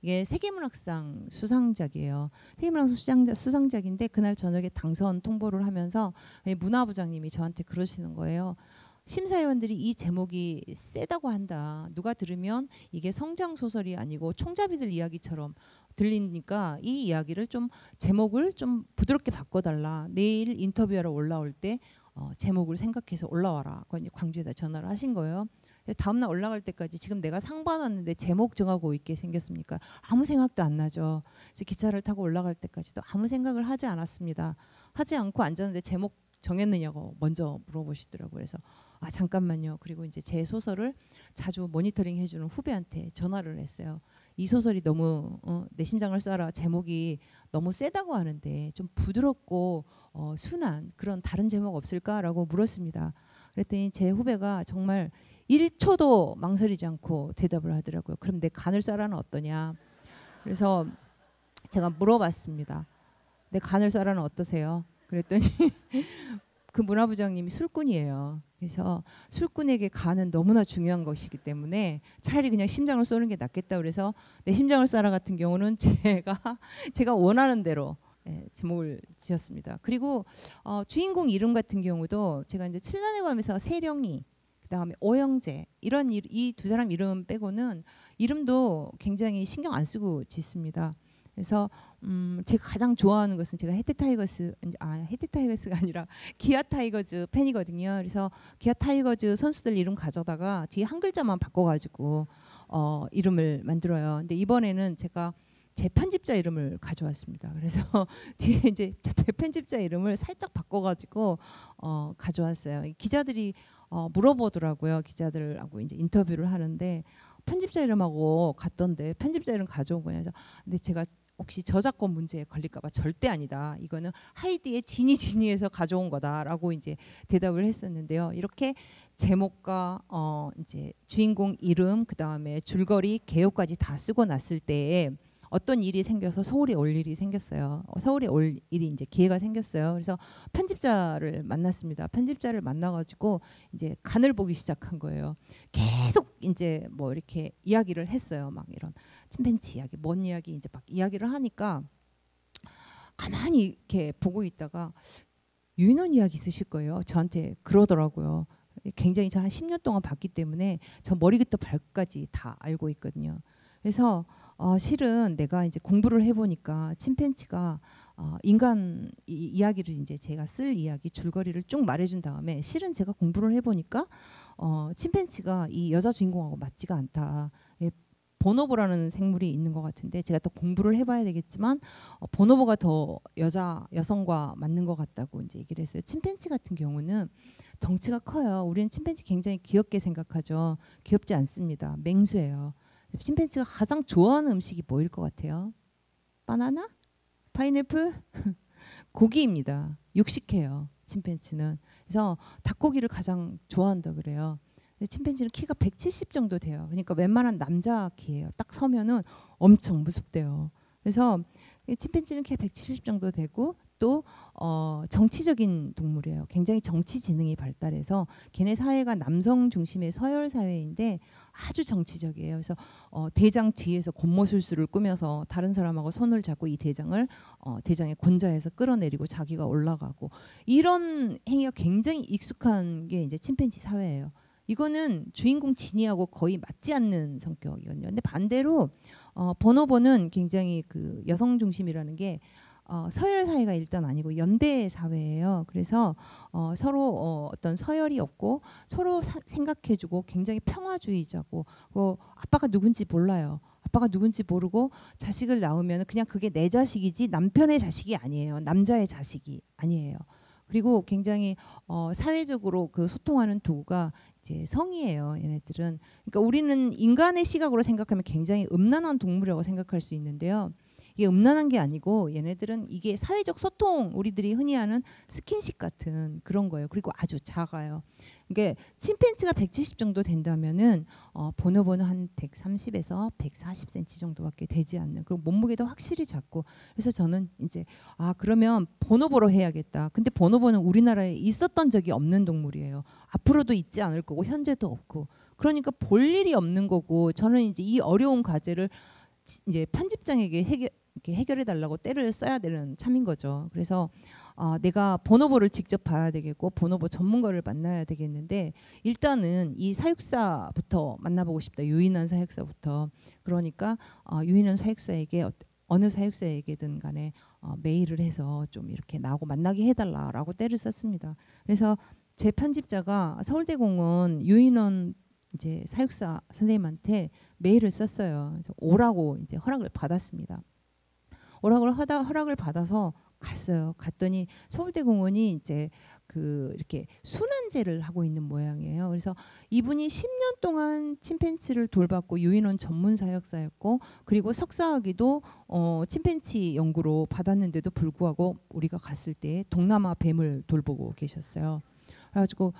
이게 세계문학상 수상작이에요. 세계문학상 수상작인데 그날 저녁에 당선 통보를 하면서 문화부장님이 저한테 그러시는 거예요. 심사위원들이 이 제목이 세다고 한다. 누가 들으면 이게 성장 소설이 아니고 총잡이들 이야기처럼 들리니까 이 이야기를 좀 제목을 좀 부드럽게 바꿔달라. 내일 인터뷰하러 올라올 때 제목을 생각해서 올라와라. 광주에다 전화를 하신 거예요. 다음날 올라갈 때까지 지금 내가 상 받았는데 제목 정하고 있게 생겼습니까? 아무 생각도 안 나죠. 그래서 기차를 타고 올라갈 때까지도 아무 생각을 하지 않았습니다. 하지 않고 앉았는데 제목 정했느냐고 먼저 물어보시더라고요. 그래서 잠깐만요. 그리고 이제 제 소설을 자주 모니터링 해주는 후배한테 전화를 했어요. 이 소설이 너무 내 심장을 쏴라 제목이 너무 세다고 하는데 좀 부드럽고 순한 그런 다른 제목 없을까라고 물었습니다. 그랬더니 제 후배가 정말 1초도 망설이지 않고 대답을 하더라고요. 그럼 내 간을 쏴라는 어떠냐. 그래서 제가 물어봤습니다. 내 간을 쏴라는 어떠세요? 그랬더니 그 문화부장님이 술꾼이에요. 그래서 술꾼에게 간은 너무나 중요한 것이기 때문에 차라리 그냥 심장을 쏘는 게 낫겠다. 그래서 내 심장을 쏴라 같은 경우는 제가 원하는 대로 제목을 지었습니다. 그리고 주인공 이름 같은 경우도 제가 이제 칠난의 밤에서 세령이, 그다음에 오영재 이런 이 두 사람 이름 빼고는 이름도 굉장히 신경 안 쓰고 짓습니다. 그래서 제가 가장 좋아하는 것은 제가 해태 타이거스가 아니라 기아 타이거즈 팬이거든요. 그래서 기아 타이거즈 선수들 이름 가져다가 뒤에 한 글자만 바꿔가지고 이름을 만들어요. 근데 이번에는 제가 제 편집자 이름을 가져왔습니다. 그래서 뒤에 이제 제 편집자 이름을 살짝 바꿔가지고 가져왔어요. 기자들이 물어보더라고요. 기자들하고 이제 인터뷰를 하는데 편집자 이름하고 같던데 편집자 이름 가져온 거냐. 근데 제가 혹시 저작권 문제에 걸릴까봐 절대 아니다. 이거는 하이디의 지니에서 가져온 거다라고 이제 대답을 했었는데요. 이렇게 제목과 이제 주인공 이름, 그 다음에 줄거리, 개요까지 다 쓰고 났을 때에 어떤 일이 생겨서 서울에 올 일이 생겼어요. 서울에 올 일이 이제 기회가 생겼어요. 그래서 편집자를 만났습니다. 편집자를 만나가지고 이제 간을 보기 시작한 거예요. 계속 이제 뭐 이렇게 이야기를 했어요. 막 이런 침팬지 이야기, 뭔 이야기 이제 막 이야기를 하니까 가만히 이렇게 보고 있다가 유인원 이야기 쓰실 거예요. 저한테 그러더라고요. 굉장히 저 한 10년 동안 봤기 때문에 저 머리부터 발까지 다 알고 있거든요. 그래서 실은 내가 이제 공부를 해보니까 침팬지가 인간 이야기를 이제 제가 쓸 이야기 줄거리를 쭉 말해준 다음에 실은 제가 공부를 해보니까 침팬지가 이 여자 주인공하고 맞지가 않다. 보노보라는 생물이 있는 것 같은데 제가 또 공부를 해봐야 되겠지만 보노보가 더 여성과 맞는 것 같다고 이제 얘기를 했어요. 침팬지 같은 경우는 덩치가 커요. 우리는 침팬지 굉장히 귀엽게 생각하죠. 귀엽지 않습니다. 맹수예요. 침팬지가 가장 좋아하는 음식이 뭐일 것 같아요? 바나나? 파인애플? 고기입니다. 육식해요. 침팬지는. 그래서 닭고기를 가장 좋아한다 그래요. 침팬지는 키가 170 정도 돼요. 그러니까 웬만한 남자 키예요. 딱 서면은 엄청 무섭대요. 그래서 침팬지는 키가 170 정도 되고 또 정치적인 동물이에요. 굉장히 정치 지능이 발달해서 걔네 사회가 남성 중심의 서열 사회인데 아주 정치적이에요. 그래서 대장 뒤에서 곤모술수를 꾸며서 다른 사람하고 손을 잡고 이 대장을 대장에 권좌해서 끌어내리고 자기가 올라가고 이런 행위가 굉장히 익숙한 게 이제 침팬지 사회예요. 이거는 주인공 지니하고 거의 맞지 않는 성격이거든요. 근데 반대로 보노보는 굉장히 그 여성 중심이라는 게 서열 사회가 일단 아니고 연대 사회예요. 그래서 서로 어떤 서열이 없고 서로 생각해주고 굉장히 평화주의자고 아빠가 누군지 몰라요. 아빠가 누군지 모르고 자식을 낳으면 그냥 그게 내 자식이지 남편의 자식이 아니에요. 남자의 자식이 아니에요. 그리고 굉장히 사회적으로 그 소통하는 도구가 이제 성이에요. 얘네들은. 그러니까 우리는 인간의 시각으로 생각하면 굉장히 음란한 동물이라고 생각할 수 있는데요. 이게 음란한 게 아니고 얘네들은 이게 사회적 소통, 우리들이 흔히 하는 스킨십 같은 그런 거예요. 그리고 아주 작아요. 그러니까 침팬지가 170 정도 된다면은 보노보는 한 130에서 140cm 정도밖에 되지 않는. 그리고 몸무게도 확실히 작고. 그래서 저는 이제 그러면 보노보로 해야겠다. 근데 보노보는 우리나라에 있었던 적이 없는 동물이에요. 앞으로도 있지 않을 거고 현재도 없고. 그러니까 볼 일이 없는 거고 저는 이제 이 어려운 과제를 이제 편집장에게 해결해 달라고 때를 써야 되는 참인 거죠. 그래서 내가 보노보를 직접 봐야 되겠고 보노보 전문가를 만나야 되겠는데 일단은 이 사육사부터 만나보고 싶다. 유인원 사육사부터. 그러니까 유인원 사육사에게 어느 사육사에게든 간에 메일을 해서 좀 이렇게 나하고 만나게 해달라라고 때를 썼습니다. 그래서 제 편집자가 서울대공원 유인원 이제 사육사 선생님한테 메일을 썼어요. 그래서 오라고 이제 허락을 받았습니다. 허락을 받아서 갔어요. 갔더니 서울대공원이 이제 이렇게 순환제를 하고 있는 모양이에요. 그래서 이분이 10년 동안 침팬지를 돌봤고 유인원 전문 사육사였고 그리고 석사학위도 침팬지 연구로 받았는데도 불구하고 우리가 갔을 때 동남아 뱀을 돌보고 계셨어요. 그래가지고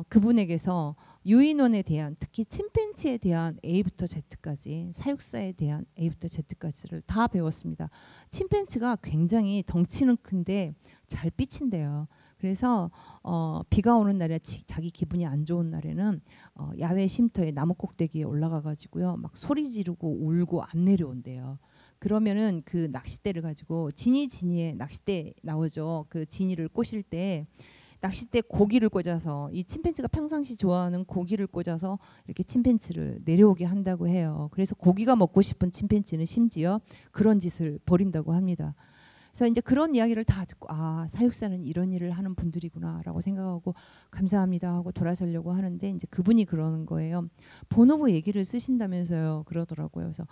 그분에게서 유인원에 대한 특히 침팬지에 대한 A부터 Z까지 사육사에 대한 A부터 Z까지를 다 배웠습니다. 침팬지가 굉장히 덩치는 큰데 잘 삐친대요. 그래서 비가 오는 날에 자기 기분이 안 좋은 날에는 야외 쉼터에 나무 꼭대기에 올라가 가지고요 막 소리 지르고 울고 안 내려온대요. 그러면은 그 낚싯대를 가지고 지니의 낚싯대 나오죠. 그 지니를 꼬실 때 낚싯대 고기를 꽂아서 이 침팬지가 평상시 좋아하는 고기를 꽂아서 이렇게 침팬지를 내려오게 한다고 해요. 그래서 고기가 먹고 싶은 침팬지는 심지어 그런 짓을 벌인다고 합니다. 그래서 이제 그런 이야기를 다 듣고 아 사육사는 이런 일을 하는 분들이구나라고 생각하고 감사합니다 하고 돌아서려고 하는데 이제 그분이 그러는 거예요. 보노보 얘기를 쓰신다면서요 그러더라고요. 그래서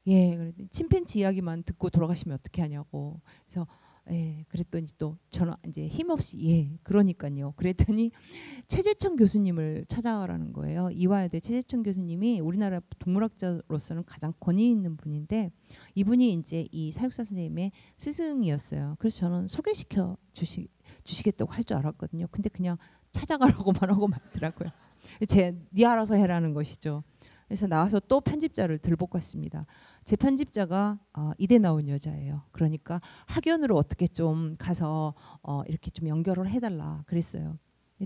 예, 침팬지 이야기만 듣고 돌아가시면 어떻게 하냐고. 그래서 예, 그랬더니 또 저는 이제 힘없이 예, 그러니까요. 그랬더니 최재천 교수님을 찾아가라는 거예요. 이화여대 최재천 교수님이 우리나라 동물학자로서는 가장 권위 있는 분인데 이분이 이제 이 사육사 선생님의 스승이었어요. 그래서 저는 소개시켜 주시겠다고 할 줄 알았거든요. 근데 그냥 찾아가라고만 하고 말더라고요. 네 알아서 해라는 것이죠. 그래서 나와서 또 편집자를 들볶 갔습니다. 제 편집자가 이대 나온 여자예요. 그러니까 학연으로 어떻게 좀 가서 이렇게 좀 연결을 해달라 그랬어요.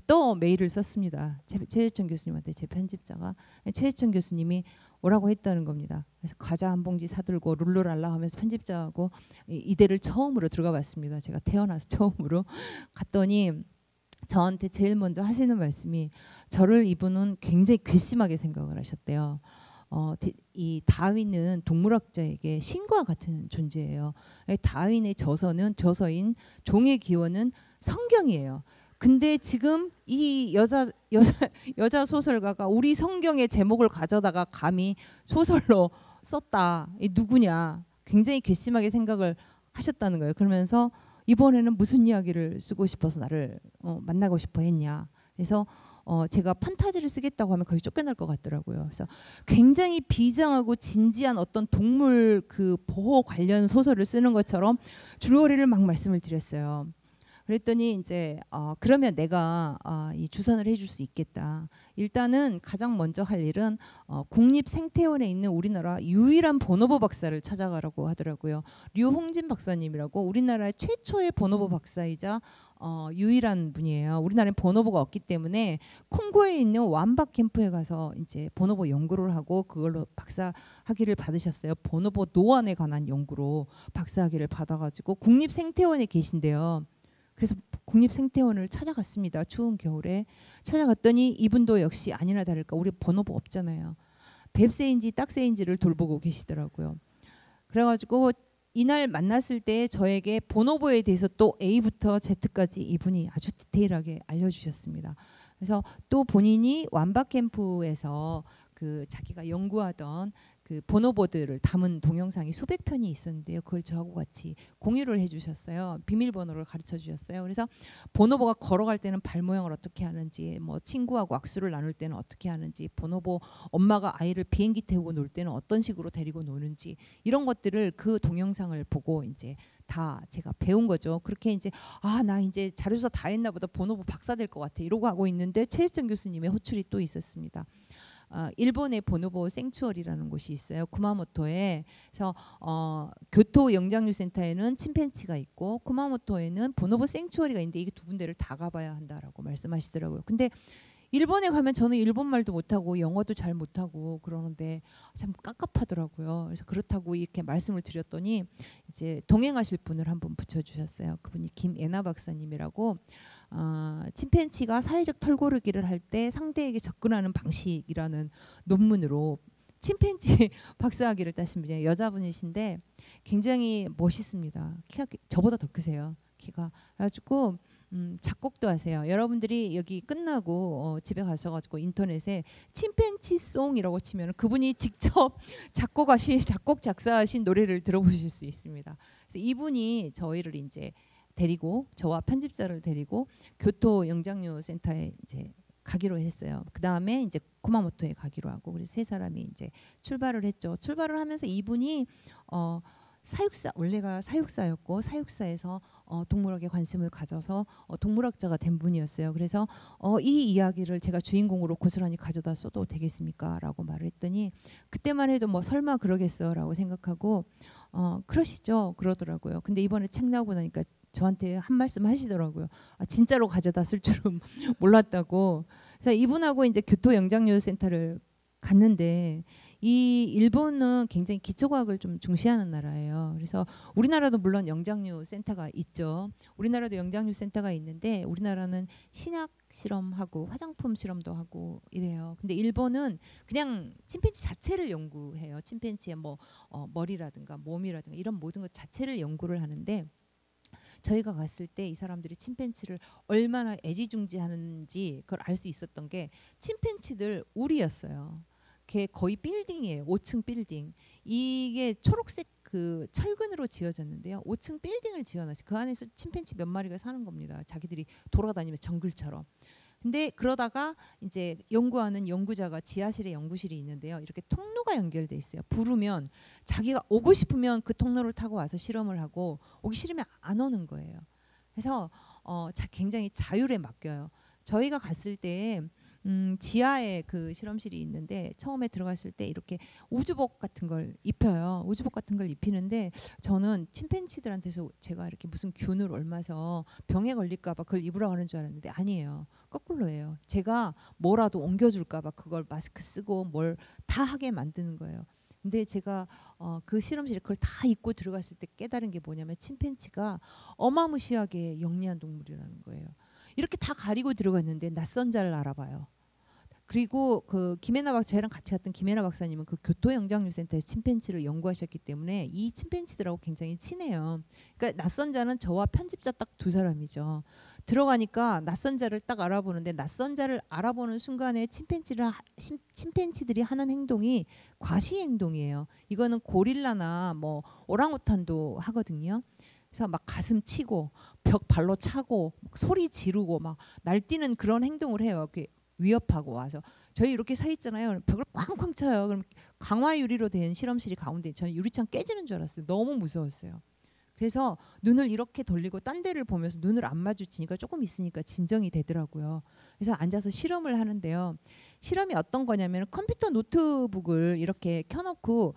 또 메일을 썼습니다. 최재천 교수님한테 제 편집자가 최재천 교수님이 오라고 했다는 겁니다. 그래서 과자 한 봉지 사들고 룰루랄라 하면서 편집자하고 이대를 처음으로 들어가 봤습니다. 제가 태어나서 처음으로 갔더니 저한테 제일 먼저 하시는 말씀이 저를 이분은 굉장히 괘씸하게 생각을 하셨대요. 이 다윈은 동물학자에게 신과 같은 존재예요. 다윈의 저서인 종의 기원은 성경이에요. 근데 지금 이 여자 소설가가 우리 성경의 제목을 가져다가 감히 소설로 썼다. 이 누구냐? 굉장히 괘씸하게 생각을 하셨다는 거예요. 그러면서 이번에는 무슨 이야기를 쓰고 싶어서 나를 만나고 싶어 했냐. 그래서 제가 판타지를 쓰겠다고 하면 거의 쫓겨날 것 같더라고요. 그래서 굉장히 비장하고 진지한 어떤 동물 그 보호 관련 소설을 쓰는 것처럼 줄거리를 막 말씀을 드렸어요. 그랬더니 이제 그러면 내가 이 주선을 해줄 수 있겠다. 일단은 가장 먼저 할 일은 국립생태원에 있는 우리나라 유일한 보노보 박사를 찾아가라고 하더라고요. 류홍진 박사님이라고 우리나라의 최초의 보노보 박사이자 유일한 분이에요. 우리나라에 보노보가 없기 때문에 콩고에 있는 완박 캠프에 가서 이제 보노보 연구를 하고 그걸로 박사 학위를 받으셨어요. 보노보 노안에 관한 연구로 박사 학위를 받아가지고 국립생태원에 계신데요. 그래서 국립생태원을 찾아갔습니다. 추운 겨울에 찾아갔더니 이분도 역시 아니나 다를까 우리 보노보 없잖아요. 뱁새인지 딱새인지를 돌보고 계시더라고요. 그래가지고 이날 만났을 때 저에게 보노보에 대해서 또 A부터 Z까지 이분이 아주 디테일하게 알려주셨습니다. 그래서 또 본인이 완박 캠프에서 그 자기가 연구하던 그 보노보들을 담은 동영상이 수백 편이 있었는데요. 그걸 저하고 같이 공유를 해주셨어요. 비밀번호를 가르쳐 주셨어요. 그래서 보노보가 걸어갈 때는 발 모양을 어떻게 하는지, 뭐 친구하고 악수를 나눌 때는 어떻게 하는지, 보노보 엄마가 아이를 비행기 태우고 놀 때는 어떤 식으로 데리고 노는지 이런 것들을 그 동영상을 보고 이제 다 제가 배운 거죠. 그렇게 이제 나 이제 자료조사 다 했나 보다. 보노보 박사 될 것 같아. 이러고 하고 있는데 최혜정 교수님의 호출이 또 있었습니다. 일본의 보노보 생추어리라는 곳이 있어요. 구마모토에. 그래서 교토 영장류센터에는 침팬치가 있고 구마모토에는 보노보 생추어리가 있는데 이게 두 군데를 다 가봐야 한다라고 말씀하시더라고요. 근데 일본에 가면 저는 일본말도 못하고 영어도 잘 못하고 그러는데 참 깝깝하더라고요. 그래서 그렇다고 이렇게 말씀을 드렸더니 이제 동행하실 분을 한번 붙여주셨어요. 그분이 김애나 박사님이라고 침팬치가 사회적 털고르기를 할 때 상대에게 접근하는 방식이라는 논문으로 침팬치 박사학위를 따신 분이에요. 여자분이신데 굉장히 멋있습니다. 키가 저보다 더 크세요. 키가. 그래가지고 작곡도 하세요. 여러분들이 여기 끝나고 집에 가셔가지고 인터넷에 침팬치송이라고 치면 그분이 직접 작곡 작사하신 노래를 들어보실 수 있습니다. 그래서 이분이 저희를 이제 데리고 저와 편집자를 데리고 교토 영장류 센터에 이제 가기로 했어요. 그 다음에 이제 구마모토에 가기로 하고 그래서 세 사람이 이제 출발을 했죠. 출발을 하면서 이분이 원래가 사육사였고 사육사에서 동물학에 관심을 가져서 동물학자가 된 분이었어요. 그래서 이 이야기를 제가 주인공으로 고스란히 가져다 써도 되겠습니까? 라고 말을 했더니 그때만 해도 뭐 설마 그러겠어 라고 생각하고 그러시죠 그러더라고요. 근데 이번에 책 나오고 나니까 저한테 한 말씀 하시더라고요. 아, 진짜로 가져다 쓸 줄은 몰랐다고. 그래서 이분하고 이제 교토영장류센터를 갔는데 이 일본은 굉장히 기초과학을 좀 중시하는 나라예요. 그래서 우리나라도 물론 영장류 센터가 있죠. 우리나라도 영장류 센터가 있는데 우리나라는 신약 실험하고 화장품 실험도 하고 이래요. 근데 일본은 그냥 침팬지 자체를 연구해요. 침팬지의 뭐 머리라든가 몸이라든가 이런 모든 것 자체를 연구를 하는데 저희가 갔을 때 이 사람들이 침팬지를 얼마나 애지중지하는지 그걸 알 수 있었던 게 침팬지들 우리였어요. 걔 거의 빌딩이에요. 5층 빌딩. 이게 초록색 그 철근으로 지어졌는데요. 5층 빌딩을 지어놨어요. 그 안에서 침팬지 몇 마리가 사는 겁니다. 자기들이 돌아다니면서 정글처럼. 근데 그러다가 이제 연구하는 연구자가 지하실에 연구실이 있는데요. 이렇게 통로가 연결돼 있어요. 부르면 자기가 오고 싶으면 그 통로를 타고 와서 실험을 하고 오기 싫으면 안 오는 거예요. 그래서 굉장히 자율에 맡겨요. 저희가 갔을 때 지하에 그 실험실이 있는데 처음에 들어갔을 때 이렇게 우주복 같은 걸 입혀요. 우주복 같은 걸 입히는데 저는 침팬지들한테서 제가 이렇게 무슨 균을 옮아서 병에 걸릴까 봐 그걸 입으라고 하는 줄 알았는데 아니에요. 거꾸로예요. 제가 뭐라도 옮겨줄까 봐 그걸 마스크 쓰고 뭘 다 하게 만드는 거예요. 근데 제가 그 실험실에 그걸 다 입고 들어갔을 때 깨달은 게 뭐냐면 침팬지가 어마무시하게 영리한 동물이라는 거예요. 이렇게 다 가리고 들어갔는데 낯선 자를 알아봐요. 그리고 그 저희랑 같이 갔던 김혜나 박사님은 그 교토영장류센터에서 침팬지를 연구하셨기 때문에 이 침팬지들하고 굉장히 친해요. 그러니까 낯선 자는 저와 편집자 딱 두 사람이죠. 들어가니까 낯선 자를 딱 알아보는데 낯선 자를 알아보는 순간에 침팬지들이 하는 행동이 과시 행동이에요. 이거는 고릴라나 뭐 오랑우탄도 하거든요. 그래서 막 가슴 치고 벽 발로 차고 소리 지르고 막 날뛰는 그런 행동을 해요. 위협하고 와서 저희 이렇게 서 있잖아요. 벽을 쾅쾅 쳐요. 그럼 강화 유리로 된 실험실이 가운데 저는 유리창 깨지는 줄 알았어요. 너무 무서웠어요. 그래서 눈을 이렇게 돌리고 딴 데를 보면서 눈을 안 마주치니까 조금 있으니까 진정이 되더라고요. 그래서 앉아서 실험을 하는데요. 실험이 어떤 거냐면 컴퓨터 노트북을 이렇게 켜놓고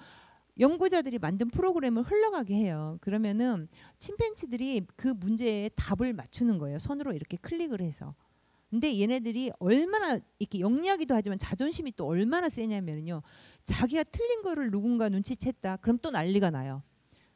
연구자들이 만든 프로그램을 흘러가게 해요. 그러면은 침팬지들이 그 문제에 답을 맞추는 거예요. 손으로 이렇게 클릭을 해서. 근데 얘네들이 얼마나 이렇게 영리하기도 하지만 자존심이 또 얼마나 세냐면요. 자기가 틀린 거를 누군가 눈치챘다. 그럼 또 난리가 나요.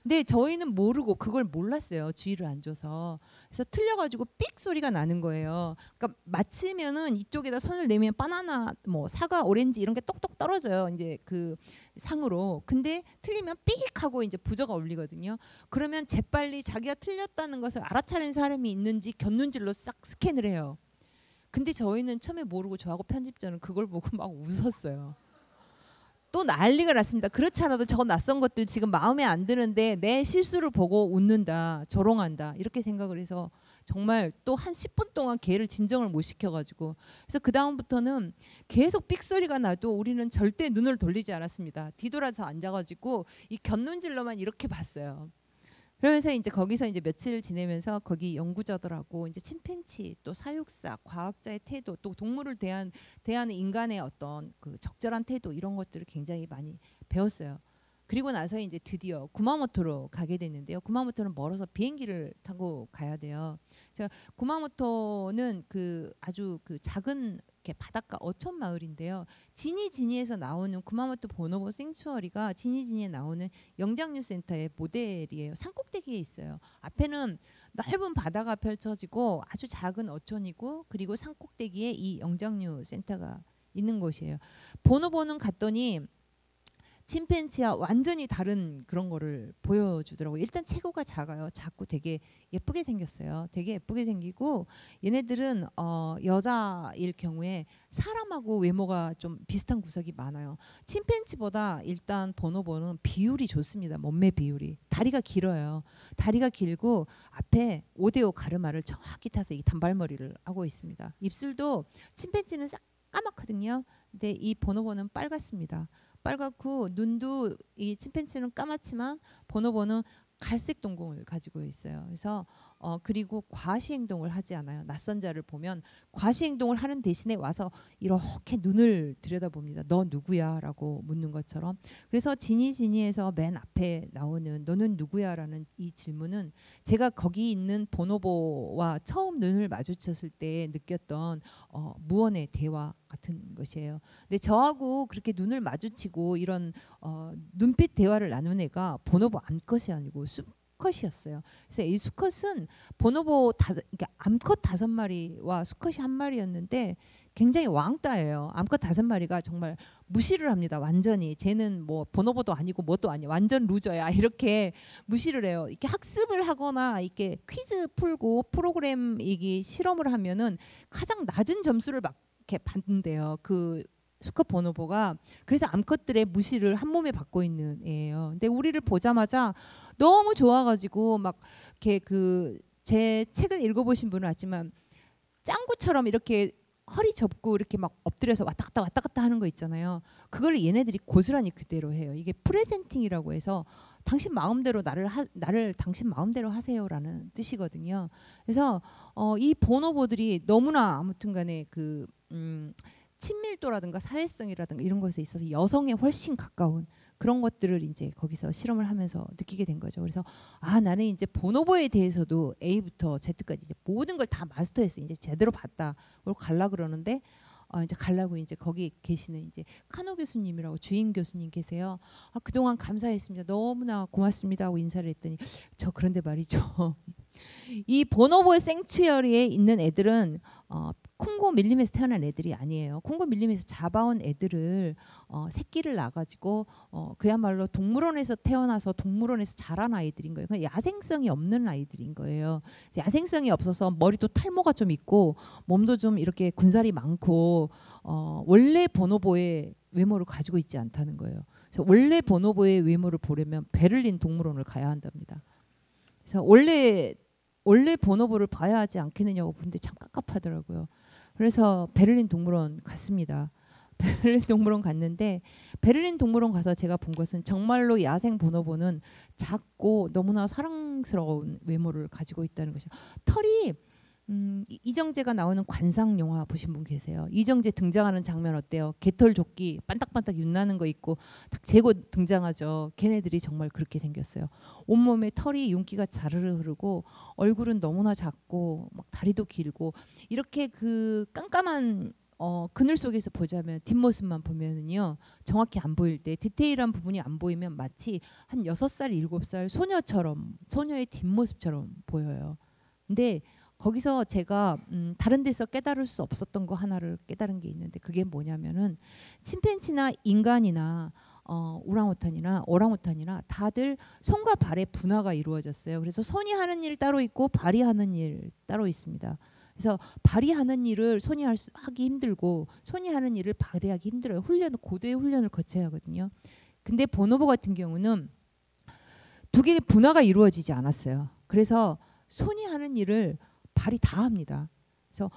근데 저희는 모르고 그걸 몰랐어요. 주의를 안 줘서. 그래서 틀려가지고 삑 소리가 나는 거예요. 그러니까 맞히면은 이쪽에다 손을 내면 바나나, 뭐 사과, 오렌지 이런 게 똑똑 떨어져요. 이제 그 상으로. 근데 틀리면 삑 하고 이제 부저가 울리거든요. 그러면 재빨리 자기가 틀렸다는 것을 알아차린 사람이 있는지 곁눈질로 싹 스캔을 해요. 근데 저희는 처음에 모르고 저하고 편집자는 그걸 보고 막 웃었어요. 또 난리가 났습니다. 그렇지 않아도 저 낯선 것들 지금 마음에 안 드는데 내 실수를 보고 웃는다, 조롱한다 이렇게 생각을 해서 정말 또 한 10분 동안 걔를 진정을 못 시켜가지고 그래서 그 다음부터는 계속 삑소리가 나도 우리는 절대 눈을 돌리지 않았습니다. 뒤돌아서 앉아가지고 이 곁눈질로만 이렇게 봤어요. 그러면서 이제 거기서 이제 며칠을 지내면서 거기 연구자들하고 이제 침팬지 또 사육사 과학자의 태도 또 동물을 대하는 인간의 어떤 그 적절한 태도 이런 것들을 굉장히 많이 배웠어요. 그리고 나서 이제 드디어 구마모토로 가게 됐는데요. 구마모토는 멀어서 비행기를 타고 가야 돼요. 제가 구마모토는 그 아주 그 작은 이렇게 바닷가 어촌 마을인데요. 지니지니에서 나오는 구마모토 보노보 생추어리가 지니지니에 나오는 영장류 센터의 모델이에요. 산꼭대기에 있어요. 앞에는 넓은 바다가 펼쳐지고 아주 작은 어촌이고 그리고 산꼭대기에 이 영장류 센터가 있는 곳이에요. 보노보는 갔더니 침팬지와 완전히 다른 그런 거를 보여주더라고요. 일단 체구가 작아요. 작고 되게 예쁘게 생겼어요. 되게 예쁘게 생기고 얘네들은 여자일 경우에 사람하고 외모가 좀 비슷한 구석이 많아요. 침팬지보다 일단 보노보는 비율이 좋습니다. 몸매 비율이. 다리가 길어요. 다리가 길고 앞에 5대5 가르마를 정확히 타서 이 단발머리를 하고 있습니다. 입술도 침팬지는 싹 까맣거든요. 근데 이 보노보는 빨갛습니다. 빨갛고 눈도 이 침팬지는 까맣지만 보노보는 갈색 동공을 가지고 있어요. 그래서 그리고 과시 행동을 하지 않아요. 낯선 자를 보면 과시 행동을 하는 대신에 와서 이렇게 눈을 들여다봅니다. 너 누구야? 라고 묻는 것처럼. 그래서 지니에서 맨 앞에 나오는 너는 누구야? 라는 이 질문은 제가 거기 있는 보노보와 처음 눈을 마주쳤을 때 느꼈던 무언의 대화 같은 것이에요. 근데 저하고 그렇게 눈을 마주치고 이런 눈빛 대화를 나눈 애가 보노보 암컷이 아니고 수컷이었어요. 그래서 이 수컷은 보노보 그러니까 암컷 5마리와 수컷이 1마리였는데 굉장히 왕따예요. 암컷 5마리가 정말 무시를 합니다. 완전히 쟤는 뭐 보노보도 아니고 뭣도 아니야. 완전 루저야. 이렇게 무시를 해요. 이렇게 학습을 하거나 이렇게 퀴즈 풀고 프로그램 이기 실험을 하면은 가장 낮은 점수를 막 이렇게 받는데요. 그 수컷 보노보가. 그래서 암컷들의 무시를 한 몸에 받고 있는 애예요. 근데 우리를 보자마자 너무 좋아가지고 막 이렇게 제 책을 읽어보신 분은 알지만 짱구처럼 이렇게 허리 접고 이렇게 막 엎드려서 왔다 갔다 하는 거 있잖아요. 그걸 얘네들이 고스란히 그대로 해요. 이게 프레젠팅이라고 해서 당신 마음대로 나를 당신 마음대로 하세요라는 뜻이거든요. 그래서 이 보노보들이 너무나 아무튼간에 친밀도라든가 사회성이라든가 이런 것에 있어서 여성에 훨씬 가까운 그런 것들을 이제 거기서 실험을 하면서 느끼게 된 거죠. 그래서 나는 이제 보노보에 대해서도 A부터 Z까지 이제 모든 걸 다 마스터했어. 이제 제대로 봤다. 그걸 갈라 그러는데 이제 갈라고 이제 거기 계시는 이제 카노 교수님이라고 주임 교수님 계세요. 그동안 감사했습니다. 너무나 고맙습니다 하고 인사를 했더니 저 그런데 말이죠. 이 보노보의 생츄어리에 있는 애들은 콩고 밀림에서 태어난 애들이 아니에요. 콩고 밀림에서 잡아온 애들을 새끼를 낳아가지고 그야말로 동물원에서 태어나서 동물원에서 자란 아이들인 거예요. 그러니까 야생성이 없는 아이들인 거예요. 야생성이 없어서 머리도 탈모가 좀 있고 몸도 좀 이렇게 군살이 많고 원래 보노보의 외모를 가지고 있지 않다는 거예요. 그래서 원래 보노보의 외모를 보려면 베를린 동물원을 가야 한답니다. 그래서 원래 보노보를 봐야 하지 않겠느냐고 근데 참 깝깝하더라고요. 그래서 베를린 동물원 갔습니다. 베를린 동물원 갔는데 베를린 동물원 가서 제가 본 것은 정말로 야생 보노보는 작고 너무나 사랑스러운 외모를 가지고 있다는 것이죠. 털이 이정재가 나오는 관상 영화 보신 분 계세요? 이정재 등장하는 장면 어때요? 개털 조끼 반딱반딱 윤나는 거 있고 딱 재고 등장하죠. 걔네들이 정말 그렇게 생겼어요. 온몸에 털이 윤기가 자르르 흐르고 얼굴은 너무나 작고 막 다리도 길고 이렇게 그 깜깜한 그늘 속에서 보자면 뒷모습만 보면은요 정확히 안 보일 때 디테일한 부분이 안 보이면 마치 한 6살 7살 소녀의 뒷모습처럼 보여요. 근데 거기서 제가 다른 데서 깨달을 수 없었던 거 하나를 깨달은 게 있는데 그게 뭐냐면은 침팬지나 인간이나 오랑우탄이나 다들 손과 발의 분화가 이루어졌어요. 그래서 손이 하는 일 따로 있고 발이 하는 일 따로 있습니다. 그래서 발이 하는 일을 손이 하기 힘들고 손이 하는 일을 발이 하기 힘들어요. 고도의 훈련을 거쳐야 하거든요. 근데 보노보 같은 경우는 두 개의 분화가 이루어지지 않았어요. 그래서 손이 하는 일을 발이 다 합니다. 그래서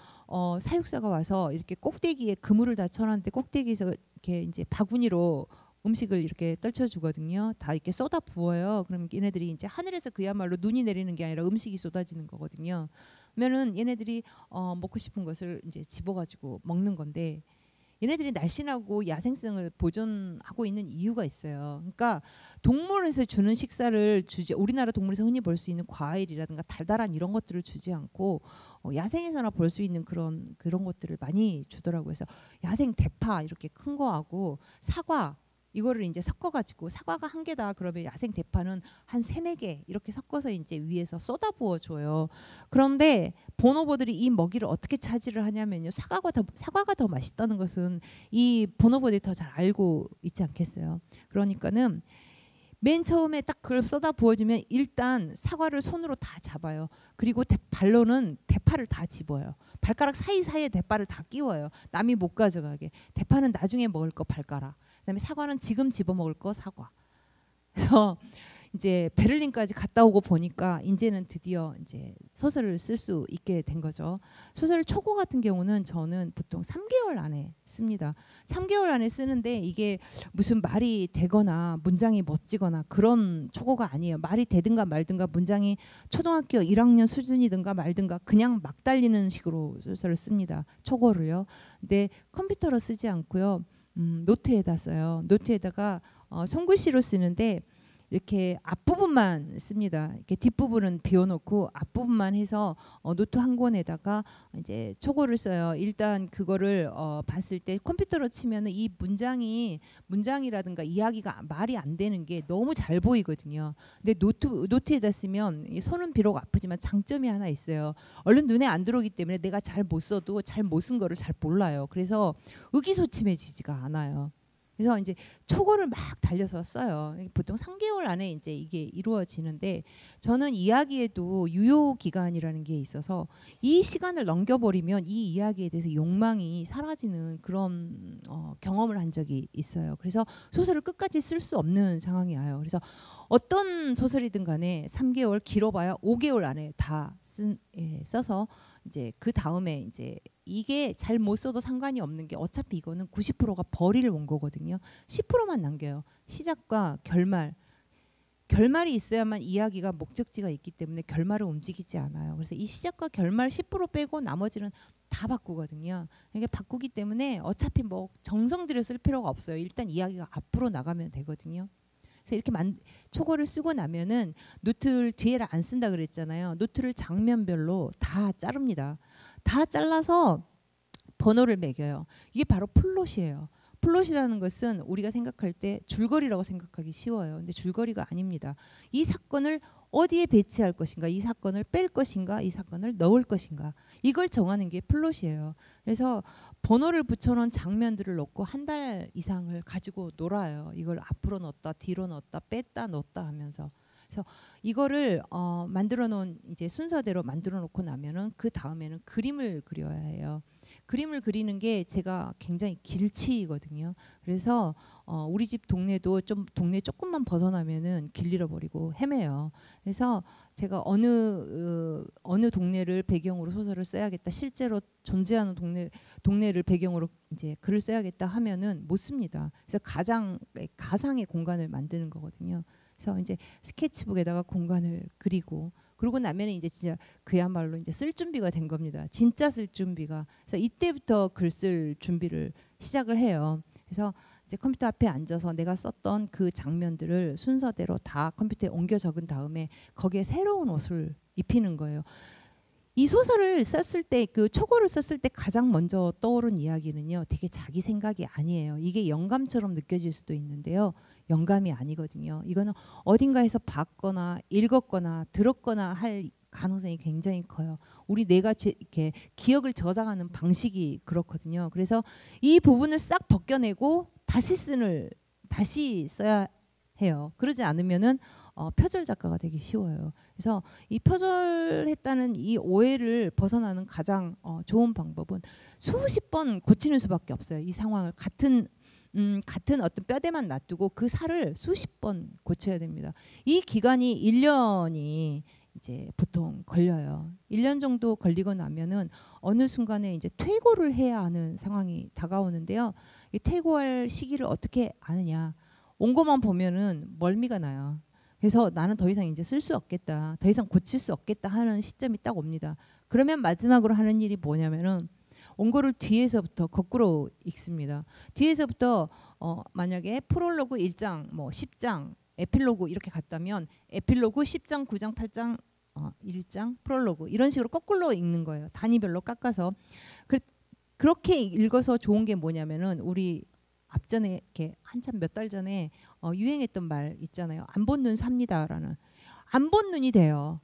사육사가 와서 이렇게 꼭대기에 그물을 다 쳐놨는데 꼭대기에서 이렇게 이제 바구니로 음식을 이렇게 떨쳐주거든요. 다 이렇게 쏟아 부어요. 그러면 얘네들이 이제 하늘에서 그야말로 눈이 내리는 게 아니라 음식이 쏟아지는 거거든요. 그러면은 얘네들이 먹고 싶은 것을 이제 집어가지고 먹는 건데 얘네들이 날씬하고 야생성을 보존하고 있는 이유가 있어요. 그러니까 동물에서 주는 식사를 우리나라 동물에서 흔히 볼 수 있는 과일이라든가 달달한 이런 것들을 주지 않고 야생에서나 볼 수 있는 그런 것들을 많이 주더라고요. 그래서 야생 대파 이렇게 큰 거하고 사과 이거를 이제 섞어가지고 사과가 1개다 그러면 야생 대파는 한 3-4개 이렇게 섞어서 이제 위에서 쏟아 부어줘요. 그런데 보노보들이 이 먹이를 어떻게 차지를 하냐면요. 사과가 더 맛있다는 것은 이 보노보들이 더 잘 알고 있지 않겠어요. 그러니까는 맨 처음에 딱 그걸 쏟아 부어주면 일단 사과를 손으로 다 잡아요. 그리고 발로는 대파를 다 집어요. 발가락 사이사이에 대파를 다 끼워요. 남이 못 가져가게. 대파는 나중에 먹을 거 발가락. 그다음에 사과는 지금 집어 먹을 거 사과. 그래서 이제 베를린까지 갔다 오고 보니까 이제는 드디어 이제 소설을 쓸 수 있게 된 거죠. 소설 초고 같은 경우는 저는 보통 3개월 안에 씁니다. 3개월 안에 쓰는데 이게 무슨 말이 되거나 문장이 멋지거나 그런 초고가 아니에요. 말이 되든가 말든가 문장이 초등학교 1학년 수준이든가 말든가 그냥 막 달리는 식으로 소설을 씁니다. 초고를요. 근데 컴퓨터로 쓰지 않고요. 노트에다 써요. 노트에다가 손글씨로 쓰는데 이렇게 앞부분만 씁니다. 이렇게 뒷부분은 비워놓고 앞부분만 해서 노트 한 권에다가 이제 초고를 써요. 일단 그거를 봤을 때 컴퓨터로 치면은 이 문장이라든가 이야기가 말이 안 되는 게 너무 잘 보이거든요. 근데 노트에다 쓰면 손은 비록 아프지만 장점이 하나 있어요. 얼른 눈에 안 들어오기 때문에 내가 잘 못 써도 잘 못 쓴 거를 잘 몰라요. 그래서 의기소침해지지가 않아요. 그래서 이제 초고를 막 달려서 써요. 보통 3개월 안에 이제 이게 이루어지는데 저는 이야기에도 유효 기간이라는 게 있어서 이 시간을 넘겨버리면 이 이야기에 대해서 욕망이 사라지는 그런 경험을 한 적이 있어요. 그래서 소설을 끝까지 쓸 수 없는 상황이 와요. 그래서 어떤 소설이든 간에 3개월 길어봐야 5개월 안에 다 써서 이제 그 다음에 이제 이게 잘 못 써도 상관이 없는 게 어차피 이거는 90%가 버릴 원고거든요. 10%만 남겨요. 시작과 결말이 있어야만 이야기가 목적지가 있기 때문에 결말을 움직이지 않아요. 그래서 이 시작과 결말 10% 빼고 나머지는 다 바꾸거든요. 이게 바꾸기 때문에 어차피 뭐 정성 들여 쓸 필요가 없어요. 일단 이야기가 앞으로 나가면 되거든요. 그래서 이렇게 초고를 쓰고 나면은 노트를 뒤에를 안 쓴다 그랬잖아요. 노트를 장면별로 다 자릅니다. 다 잘라서 번호를 매겨요. 이게 바로 플롯이에요. 플롯이라는 것은 우리가 생각할 때 줄거리라고 생각하기 쉬워요. 근데 줄거리가 아닙니다. 이 사건을 어디에 배치할 것인가, 이 사건을 뺄 것인가, 이 사건을 넣을 것인가, 이걸 정하는 게 플롯이에요. 그래서 번호를 붙여놓은 장면들을 넣고 한 달 이상을 가지고 놀아요. 이걸 앞으로 넣었다, 뒤로 넣었다, 뺐다, 넣었다 하면서. 그래서 이거를 만들어 놓은 이제 순서대로 만들어 놓고 나면은 그 다음에는 그림을 그려야 해요. 그림을 그리는 게 제가 굉장히 길치거든요. 그래서 우리 집 동네도 좀 동네 조금만 벗어나면은 길 잃어버리고 헤매요. 그래서 제가 어느 동네를 배경으로 소설을 써야겠다. 실제로 존재하는 동네를 배경으로 이제 글을 써야겠다 하면은 못 씁니다. 그래서 가상의 공간을 만드는 거거든요. 그래서 이제 스케치북에다가 공간을 그리고 나면 이제 진짜 그야말로 이제 쓸 준비가 된 겁니다. 진짜 쓸 준비가. 그래서 이때부터 글 쓸 준비를 시작을 해요. 그래서 이제 컴퓨터 앞에 앉아서 내가 썼던 그 장면들을 순서대로 다 컴퓨터에 옮겨 적은 다음에 거기에 새로운 옷을 입히는 거예요. 이 소설을 썼을 때, 그 초고를 썼을 때 가장 먼저 떠오른 이야기는요, 되게 자기 생각이 아니에요. 이게 영감처럼 느껴질 수도 있는데요, 영감이 아니거든요. 이거는 어딘가에서 봤거나 읽었거나 들었거나 할 가능성이 굉장히 커요. 우리 뇌가 이렇게 기억을 저장하는 방식이 그렇거든요. 그래서 이 부분을 싹 벗겨내고 다시 써야 해요. 그러지 않으면은 표절 작가가 되기 쉬워요. 그래서 이 표절했다는 이 오해를 벗어나는 가장 좋은 방법은 수십 번 고치는 수밖에 없어요. 이 상황을 같은 어떤 뼈대만 놔두고 그 살을 수십 번 고쳐야 됩니다. 이 기간이 1년이 이제 보통 걸려요. 1년 정도 걸리고 나면은 어느 순간에 이제 퇴고를 해야 하는 상황이 다가오는데요. 이 퇴고할 시기를 어떻게 아느냐? 원고만 보면은 멀미가 나요. 그래서 나는 더 이상 이제 쓸 수 없겠다, 더 이상 고칠 수 없겠다 하는 시점이 딱 옵니다. 그러면 마지막으로 하는 일이 뭐냐면은 원고를 뒤에서부터 거꾸로 읽습니다. 뒤에서부터 만약에 프롤로그 1장, 뭐 10장, 에필로그 이렇게 갔다면 에필로그 10장, 9장, 8장, 1장, 프롤로그 이런 식으로 거꾸로 읽는 거예요. 단위별로 깎아서. 그렇게 읽어서 좋은 게 뭐냐면은 우리 앞전에 이렇게 한참 몇 달 전에 유행했던 말 있잖아요. 안 본 눈 삽니다라는. 안 본 눈이 돼요.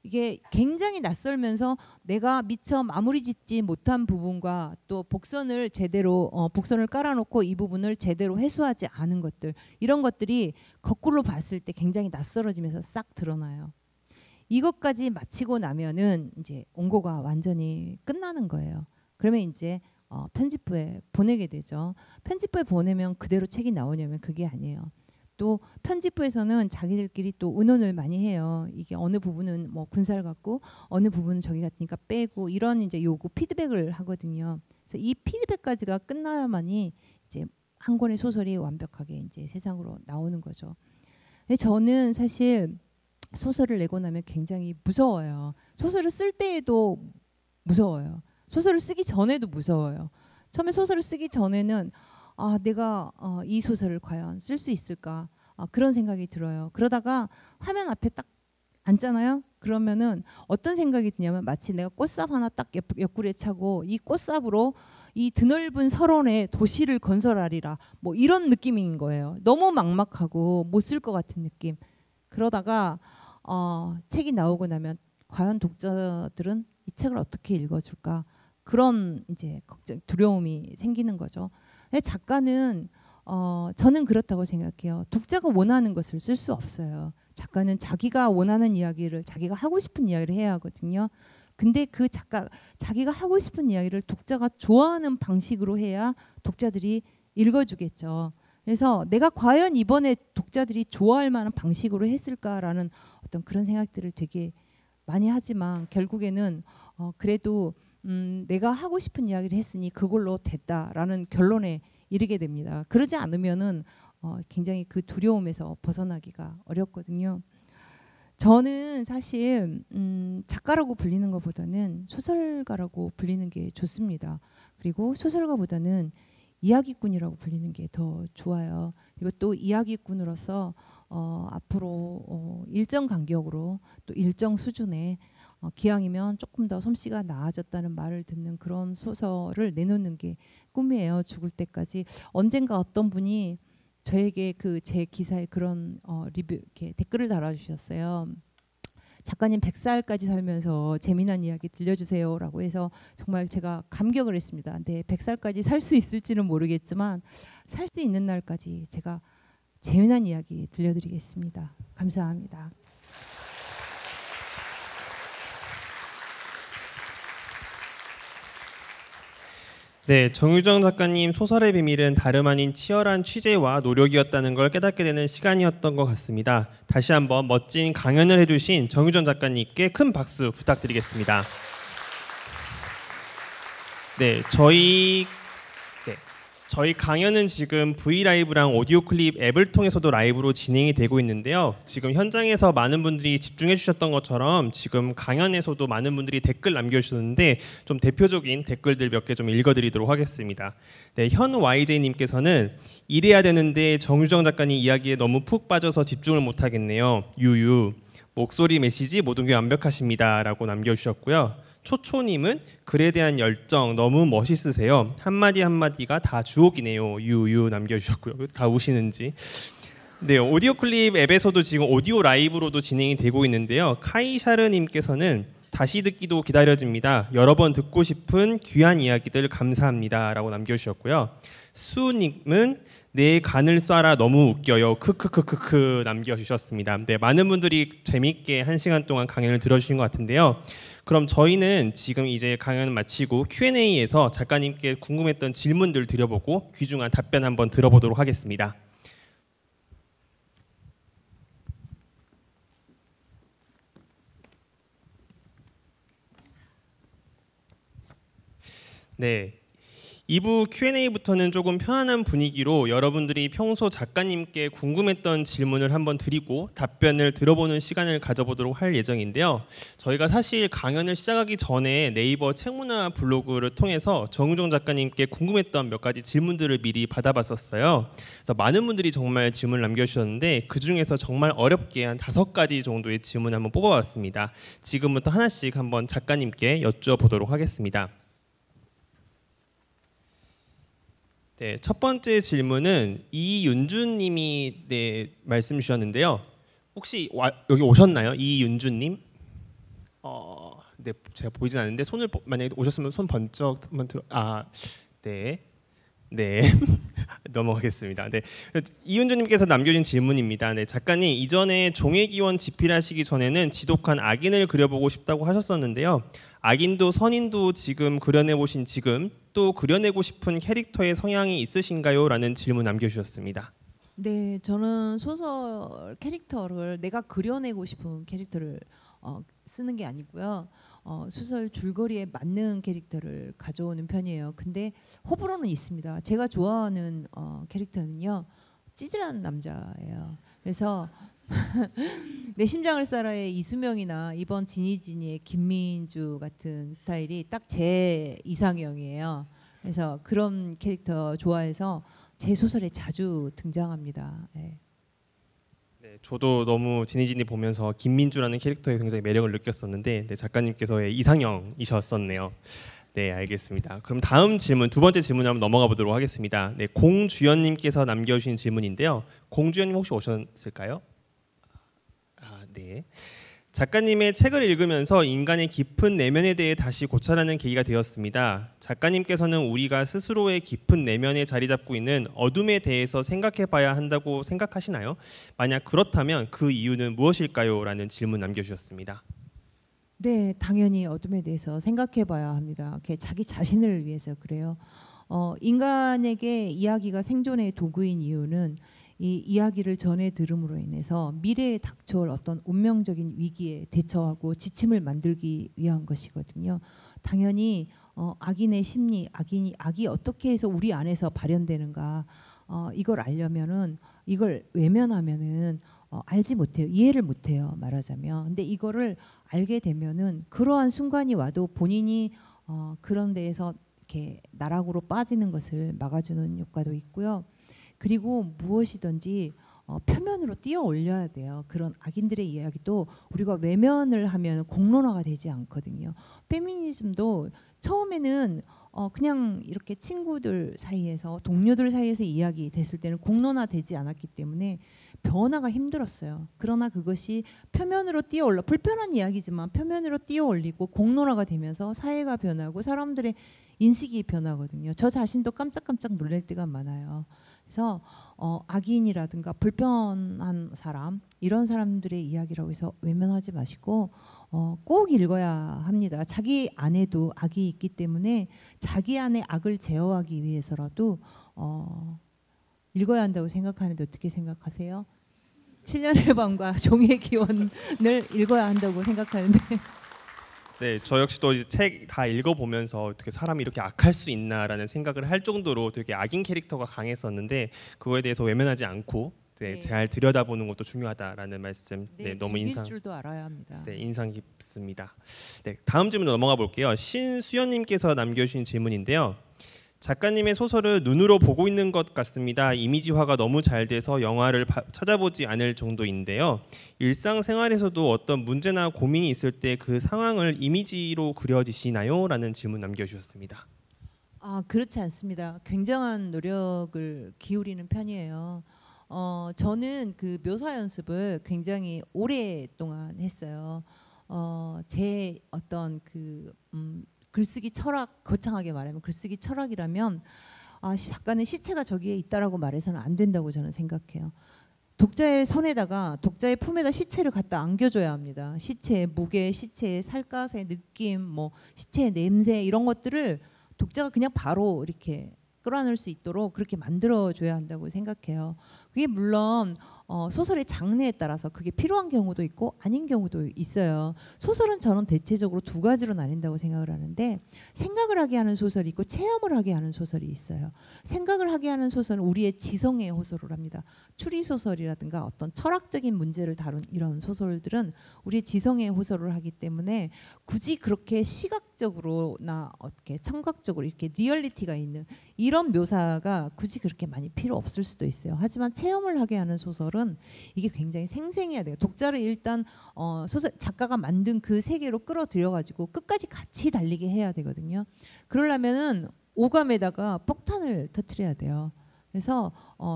이게 굉장히 낯설면서 내가 미처 마무리 짓지 못한 부분과 또 복선을 깔아놓고 이 부분을 제대로 회수하지 않은 것들, 이런 것들이 거꾸로 봤을 때 굉장히 낯설어지면서 싹 드러나요. 이것까지 마치고 나면은 이제 원고가 완전히 끝나는 거예요. 그러면 이제 편집부에 보내게 되죠. 편집부에 보내면 그대로 책이 나오냐면 그게 아니에요. 또 편집부에서는 자기들끼리 또 의논을 많이 해요. 이게 어느 부분은 뭐 군살 같고 어느 부분은 저기 같으니까 빼고 이런 이제 요구 피드백을 하거든요. 그래서 이 피드백까지가 끝나야만이 이제 한 권의 소설이 완벽하게 이제 세상으로 나오는 거죠. 근데 저는 사실 소설을 내고 나면 굉장히 무서워요. 소설을 쓸 때에도 무서워요. 소설을 쓰기 전에도 무서워요. 처음에 소설을 쓰기 전에는 내가 이 소설을 과연 쓸 수 있을까? 그런 생각이 들어요. 그러다가 화면 앞에 딱 앉잖아요. 그러면은 어떤 생각이 드냐면 마치 내가 꽃삽 하나 딱 옆구리에 차고 이 꽃삽으로 이 드넓은 설원에 도시를 건설하리라. 뭐 이런 느낌인 거예요. 너무 막막하고 못 쓸 것 같은 느낌. 그러다가 책이 나오고 나면 과연 독자들은 이 책을 어떻게 읽어줄까? 그런 이제 걱정, 두려움이 생기는 거죠. 작가는 저는 그렇다고 생각해요. 독자가 원하는 것을 쓸 수 없어요. 작가는 자기가 원하는 이야기를 자기가 하고 싶은 이야기를 해야 하거든요. 근데 그 자기가 하고 싶은 이야기를 독자가 좋아하는 방식으로 해야 독자들이 읽어주겠죠. 그래서 내가 과연 이번에 독자들이 좋아할 만한 방식으로 했을까라는 어떤 그런 생각들을 되게 많이 하지만 결국에는 그래도 내가 하고 싶은 이야기를 했으니 그걸로 됐다라는 결론에 이르게 됩니다. 그러지 않으면은 굉장히 그 두려움에서 벗어나기가 어렵거든요. 저는 사실 작가라고 불리는 것보다는 소설가라고 불리는 게 좋습니다. 그리고 소설가보다는 이야기꾼이라고 불리는 게 더 좋아요. 그리고 또 이야기꾼으로서 앞으로 일정 간격으로 또 일정 수준의 기왕이면 조금 더 솜씨가 나아졌다는 말을 듣는 그런 소설을 내놓는 게 꿈이에요. 죽을 때까지. 언젠가 어떤 분이 저에게 그 제 기사에 그런 리뷰 이렇게 댓글을 달아주셨어요. 작가님 100살까지 살면서 재미난 이야기 들려주세요라고 해서 정말 제가 감격을 했습니다. 근데 100살까지 살 수 있을지는 모르겠지만 살 수 있는 날까지 제가 재미난 이야기 들려드리겠습니다. 감사합니다. 네, 정유정 작가님 소설의 비밀은 다름 아닌 치열한 취재와 노력이었다는 걸 깨닫게 되는 시간이었던 것 같습니다. 다시 한번 멋진 강연을 해주신 정유정 작가님께 큰 박수 부탁드리겠습니다. 네, 저희 강연은 지금 브이라이브랑 오디오 클립 앱을 통해서도 라이브로 진행이 되고 있는데요. 지금 현장에서 많은 분들이 집중해 주셨던 것처럼 지금 강연에서도 많은 분들이 댓글 남겨주셨는데 좀 대표적인 댓글들 몇 개 좀 읽어드리도록 하겠습니다. 네, 현YJ님께서는 이래야 되는데 정유정 작가님 이야기에 너무 푹 빠져서 집중을 못하겠네요. 유유 목소리 메시지 모든 게 완벽하십니다 라고 남겨주셨고요. 초초님은 글에 대한 열정 너무 멋있으세요. 한마디 한마디가 다 주옥이네요. 유유 남겨주셨고요. 다 우시는지. 네, 오디오 클립 앱에서도 지금 오디오 라이브로도 진행이 되고 있는데요. 카이샤르님께서는 다시 듣기도 기다려집니다. 여러 번 듣고 싶은 귀한 이야기들 감사합니다 라고 남겨주셨고요. 수님은 내 간을 쏴라 너무 웃겨요. 크크크크크 남겨주셨습니다. 네, 많은 분들이 재미있게 1시간 동안 강연을 들어주신 것 같은데요. 그럼 저희는 지금 이제 강연을 마치고 Q&A에서 작가님께 궁금했던 질문들 드려보고 귀중한 답변 한번 들어보도록 하겠습니다. 네. 2부 Q&A부터는 조금 편안한 분위기로 여러분들이 평소 작가님께 궁금했던 질문을 한번 드리고 답변을 들어보는 시간을 가져보도록 할 예정인데요. 저희가 사실 강연을 시작하기 전에 네이버 책문화 블로그를 통해서 정유정 작가님께 궁금했던 몇 가지 질문들을 미리 받아봤었어요. 그래서 많은 분들이 정말 질문을 남겨주셨는데 그중에서 정말 어렵게 한 5가지 정도의 질문을 한번 뽑아봤습니다. 지금부터 하나씩 한번 작가님께 여쭈어보도록 하겠습니다. 네, 첫 번째 질문은 이윤주님이 말씀 주셨는데요. 혹시 여기 오셨나요, 이윤주님? 네, 제가 보이진 않는데 손을 만약에 오셨으면 손 번쩍 한번 들어. 네. 넘어가겠습니다. 네, 이윤주님께서 남겨준 질문입니다. 네, 작가님 이전에 종회기원 집필하시기 전에는 지독한 악인을 그려보고 싶다고 하셨었는데요. 악인도 선인도 지금 그려내보신 지금 또 그려내고 싶은 캐릭터의 성향이 있으신가요? 라는 질문 남겨주셨습니다. 네, 저는 소설 캐릭터를 내가 그려내고 싶은 캐릭터를 쓰는 게 아니고요. 소설 줄거리에 맞는 캐릭터를 가져오는 편이에요. 근데 호불호는 있습니다. 제가 좋아하는 캐릭터는요, 찌질한 남자예요. 그래서 내 심장을 쌀아의 이수명이나 이번 지니지니의 김민주 같은 스타일이 딱 제 이상형이에요. 그래서 그런 캐릭터 좋아해서 제 소설에 자주 등장합니다. 네. 네, 저도 너무 지니지니 보면서 김민주라는 캐릭터에 굉장히 매력을 느꼈었는데 네, 작가님께서의 이상형이셨었네요. 네, 알겠습니다. 그럼 다음 질문, 두 번째 질문을 한번 넘어가 보도록 하겠습니다. 네, 공주연님께서 남겨주신 질문인데요. 공주연님 혹시 오셨을까요? 네. 작가님의 책을 읽으면서 인간의 깊은 내면에 대해 다시 고찰하는 계기가 되었습니다. 작가님께서는 우리가 스스로의 깊은 내면에 자리 잡고 있는 어둠에 대해서 생각해 봐야 한다고 생각하시나요? 만약 그렇다면 그 이유는 무엇일까요? 라는 질문 남겨주셨습니다. 네, 당연히 어둠에 대해서 생각해 봐야 합니다. 자기 자신을 위해서 그래요. 인간에게 이야기가 생존의 도구인 이유는 이 이야기를 전해 들음으로 인해서 미래에 닥쳐올 어떤 운명적인 위기에 대처하고 지침을 만들기 위한 것이거든요. 당연히 악인의 심리, 악이 어떻게 해서 우리 안에서 발현되는가 이걸 알려면은 이걸 외면하면은 알지 못해요. 이해를 못해요. 말하자면. 근데 이거를 알게 되면은 그러한 순간이 와도 본인이 그런 데에서 이렇게 나락으로 빠지는 것을 막아주는 효과도 있고요. 그리고 무엇이든지 표면으로 뛰어 올려야 돼요. 그런 악인들의 이야기도 우리가 외면을 하면 공론화가 되지 않거든요. 페미니즘도 처음에는 그냥 이렇게 친구들 사이에서 동료들 사이에서 이야기 됐을 때는 공론화 되지 않았기 때문에 변화가 힘들었어요. 그러나 그것이 표면으로 뛰어올라 불편한 이야기지만 표면으로 뛰어올리고 공론화가 되면서 사회가 변하고 사람들의 인식이 변하거든요. 저 자신도 깜짝깜짝 놀랄 때가 많아요. 그래서 악인이라든가 불편한 사람 이런 사람들의 이야기라고 해서 외면하지 마시고 꼭 읽어야 합니다. 자기 안에도 악이 있기 때문에 자기 안에 악을 제어하기 위해서라도 읽어야 한다고 생각하는데 어떻게 생각하세요? 7년의 밤과 종의 기원을 읽어야 한다고 생각하는데 네, 저 역시도 책 다 읽어보면서 어떻게 사람이 이렇게 악할 수 있나라는 생각을 할 정도로 되게 악인 캐릭터가 강했었는데 그거에 대해서 외면하지 않고 네, 네. 잘 들여다보는 것도 중요하다라는 말씀 너무 즐길 줄도 알아야 합니다. 인상 깊습니다. 네, 다음 질문 넘어가 볼게요. 신수연님께서 남겨주신 질문인데요. 작가님의 소설을 눈으로 보고 있는 것 같습니다. 이미지화가 너무 잘 돼서 영화를 찾아보지 않을 정도인데요. 일상생활에서도 어떤 문제나 고민이 있을 때 그 상황을 이미지로 그려지시나요? 라는 질문 남겨주셨습니다. 그렇지 않습니다. 굉장한 노력을 기울이는 편이에요. 저는 그 묘사 연습을 굉장히 오랫동안 했어요. 제 어떤 글쓰기 철학, 거창하게 말하면 글쓰기 철학이라면 작가는 시체가 저기에 있다라고 말해서는 안 된다고 저는 생각해요. 독자의 손에다가 독자의 품에다 시체를 갖다 안겨줘야 합니다. 시체의 무게, 시체의 살갗의 느낌, 뭐 시체의 냄새 이런 것들을 독자가 그냥 바로 이렇게 끌어안을 수 있도록 그렇게 만들어줘야 한다고 생각해요. 그게 물론 소설의 장르에 따라서 그게 필요한 경우도 있고 아닌 경우도 있어요. 소설은 저는 대체적으로 두 가지로 나뉜다고 생각을 하는데 생각을 하게 하는 소설이 있고 체험을 하게 하는 소설이 있어요. 생각을 하게 하는 소설은 우리의 지성의 호소를 합니다. 추리소설이라든가 어떤 철학적인 문제를 다룬 이런 소설들은 우리의 지성의 호소를 하기 때문에 굳이 그렇게 시각적으로나 어떻게 청각적으로 이렇게 리얼리티가 있는 이런 묘사가 굳이 그렇게 많이 필요 없을 수도 있어요. 하지만 체험을 하게 하는 소설은 이게 굉장히 생생해야 돼요. 독자를 일단 소설 작가가 만든 그 세계로 끌어들여 가지고 끝까지 같이 달리게 해야 되거든요. 그러려면은 오감에다가 폭탄을 터뜨려야 돼요. 그래서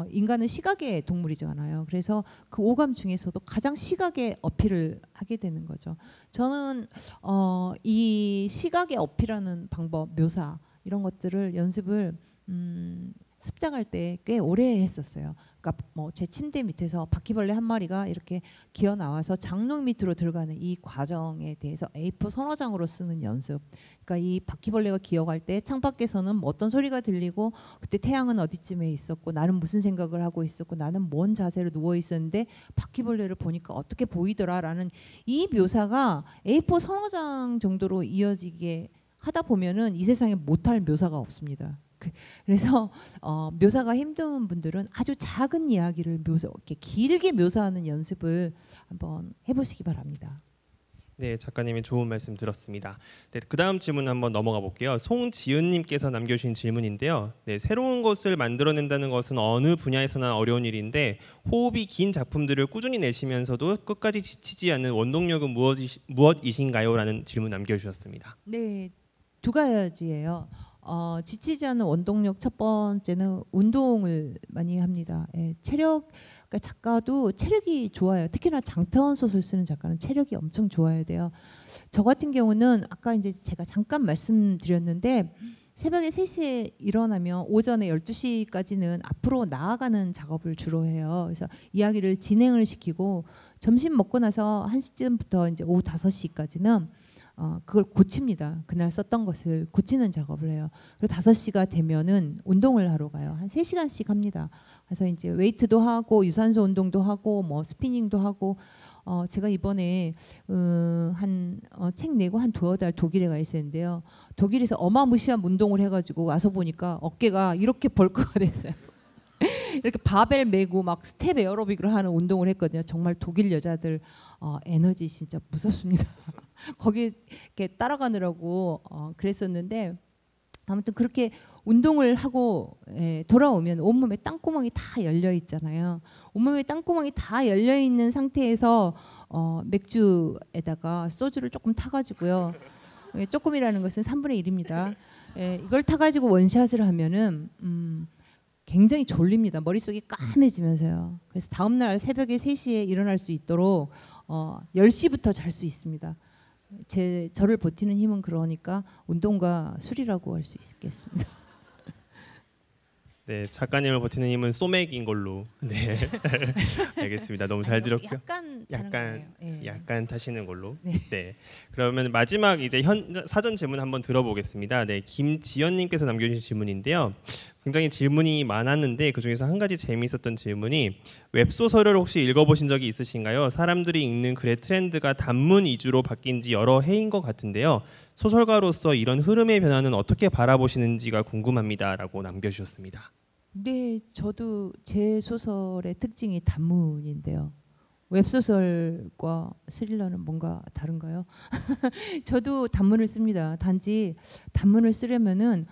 인간은 시각의 동물이잖아요. 그래서 그 오감 중에서도 가장 시각의 어필을 하게 되는 거죠. 저는 이 시각의 어필하는 방법, 묘사 이런 것들을 연습을 습작할 때 꽤 오래 했었어요. 그러니까 뭐 제 침대 밑에서 바퀴벌레 한 마리가 이렇게 기어 나와서 장롱 밑으로 들어가는 이 과정에 대해서 A4 서너 장으로 쓰는 연습. 그러니까 이 바퀴벌레가 기어갈 때 창밖에서는 뭐 어떤 소리가 들리고 그때 태양은 어디쯤에 있었고 나는 무슨 생각을 하고 있었고 나는 뭔 자세로 누워 있었는데 바퀴벌레를 보니까 어떻게 보이더라라는 이 묘사가 A4 서너 장 정도로 이어지게 하다 보면은 이 세상에 못할 묘사가 없습니다. 그래서 묘사가 힘든 분들은 아주 작은 이야기를 이렇게 길게 묘사하는 연습을 한번 해보시기 바랍니다. 네, 작가님의 좋은 말씀 들었습니다. 네, 그 다음 질문 한번 넘어가 볼게요. 송지은님께서 남겨주신 질문인데요. 네, 새로운 것을 만들어낸다는 것은 어느 분야에서나 어려운 일인데 호흡이 긴 작품들을 꾸준히 내시면서도 끝까지 지치지 않는 원동력은 무엇이신가요? 라는 질문 남겨주셨습니다. 네, 두 가지예요. 지치지 않는 원동력 첫 번째는 운동을 많이 합니다. 예, 그러니까 작가도 체력이 좋아요. 특히나 장편 소설 쓰는 작가는 체력이 엄청 좋아야 돼요. 저 같은 경우는 아까 이제 제가 잠깐 말씀드렸는데 새벽에 3시에 일어나면 오전에 12시까지는 앞으로 나아가는 작업을 주로 해요. 그래서 이야기를 진행을 시키고 점심 먹고 나서 1시쯤부터 이제 오후 5시까지는 그걸 고칩니다. 그날 썼던 것을 고치는 작업을 해요. 그리고 5시가 되면은 운동을 하러 가요. 한 3시간씩 합니다. 그래서 이제 웨이트도 하고 유산소 운동도 하고 뭐 스피닝도 하고 제가 이번에 책 내고 한 2달 독일에 가 있었는데요. 독일에서 어마무시한 운동을 해가지고 와서 보니까 어깨가 이렇게 벌크가 됐어요. 이렇게 바벨 메고 막 스텝 에어로빅을 하는 운동을 했거든요. 정말 독일 여자들 에너지 진짜 무섭습니다. 거기 이렇게 따라가느라고 그랬었는데 아무튼 그렇게 운동을 하고 돌아오면 온몸에 땅구멍이 다 열려 있잖아요. 온몸에 땅구멍이 다 열려 있는 상태에서 맥주에다가 소주를 조금 타가지고요. 조금이라는 것은 3분의 1입니다. 이걸 타가지고 원샷을 하면은 굉장히 졸립니다. 머릿속이 까매지면서요. 그래서 다음날 새벽에 3시에 일어날 수 있도록 10시부터 잘 수 있습니다. 저를 버티는 힘은 그러니까 운동과 술이라고 할 수 있겠습니다. 네, 작가님을 버티는 힘은 소맥인 걸로. 네, 알겠습니다. 너무 잘 들었고요. 약간 타시는 걸로. 네. 네. 그러면 마지막 이제 사전 질문 한번 들어보겠습니다. 네, 김지연님께서 남겨주신 질문인데요. 굉장히 질문이 많았는데 그 중에서 한 가지 재미있었던 질문이 웹소설을 혹시 읽어보신 적이 있으신가요? 사람들이 읽는 글의 트렌드가 단문 위주로 바뀐 지 여러 해인 것 같은데요. 소설가로서 이런 흐름의 변화는 어떻게 바라보시는지가 궁금합니다라고 남겨주셨습니다. 네, 저도 제 소설의 특징이 단문인데요. 웹소설과 스릴러는 뭔가 다른가요? 저도 단문을 씁니다. 단지 단문을 쓰려면은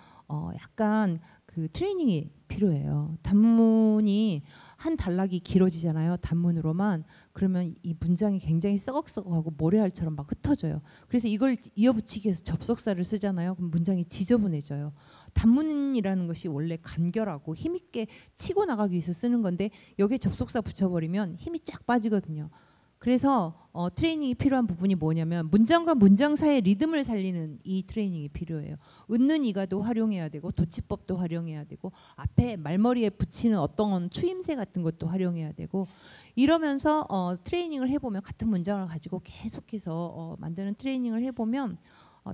약간 그 트레이닝이 필요해요. 단문이 한 단락이 길어지잖아요. 단문으로만. 그러면 이 문장이 굉장히 썩억썩하고 모래알처럼 막 흩어져요. 그래서 이걸 이어붙이기 위해서 접속사를 쓰잖아요. 그럼 문장이 지저분해져요. 단문이라는 것이 원래 간결하고 힘있게 치고 나가기 위해서 쓰는 건데 여기에 접속사 붙여버리면 힘이 쫙 빠지거든요. 그래서 트레이닝이 필요한 부분이 뭐냐면 문장과 문장 사이의 리듬을 살리는 이 트레이닝이 필요해요. 웃는 이가도 활용해야 되고 도치법도 활용해야 되고 앞에 말머리에 붙이는 어떤 추임새 같은 것도 활용해야 되고 이러면서 트레이닝을 해보면 같은 문장을 가지고 계속해서 만드는 트레이닝을 해보면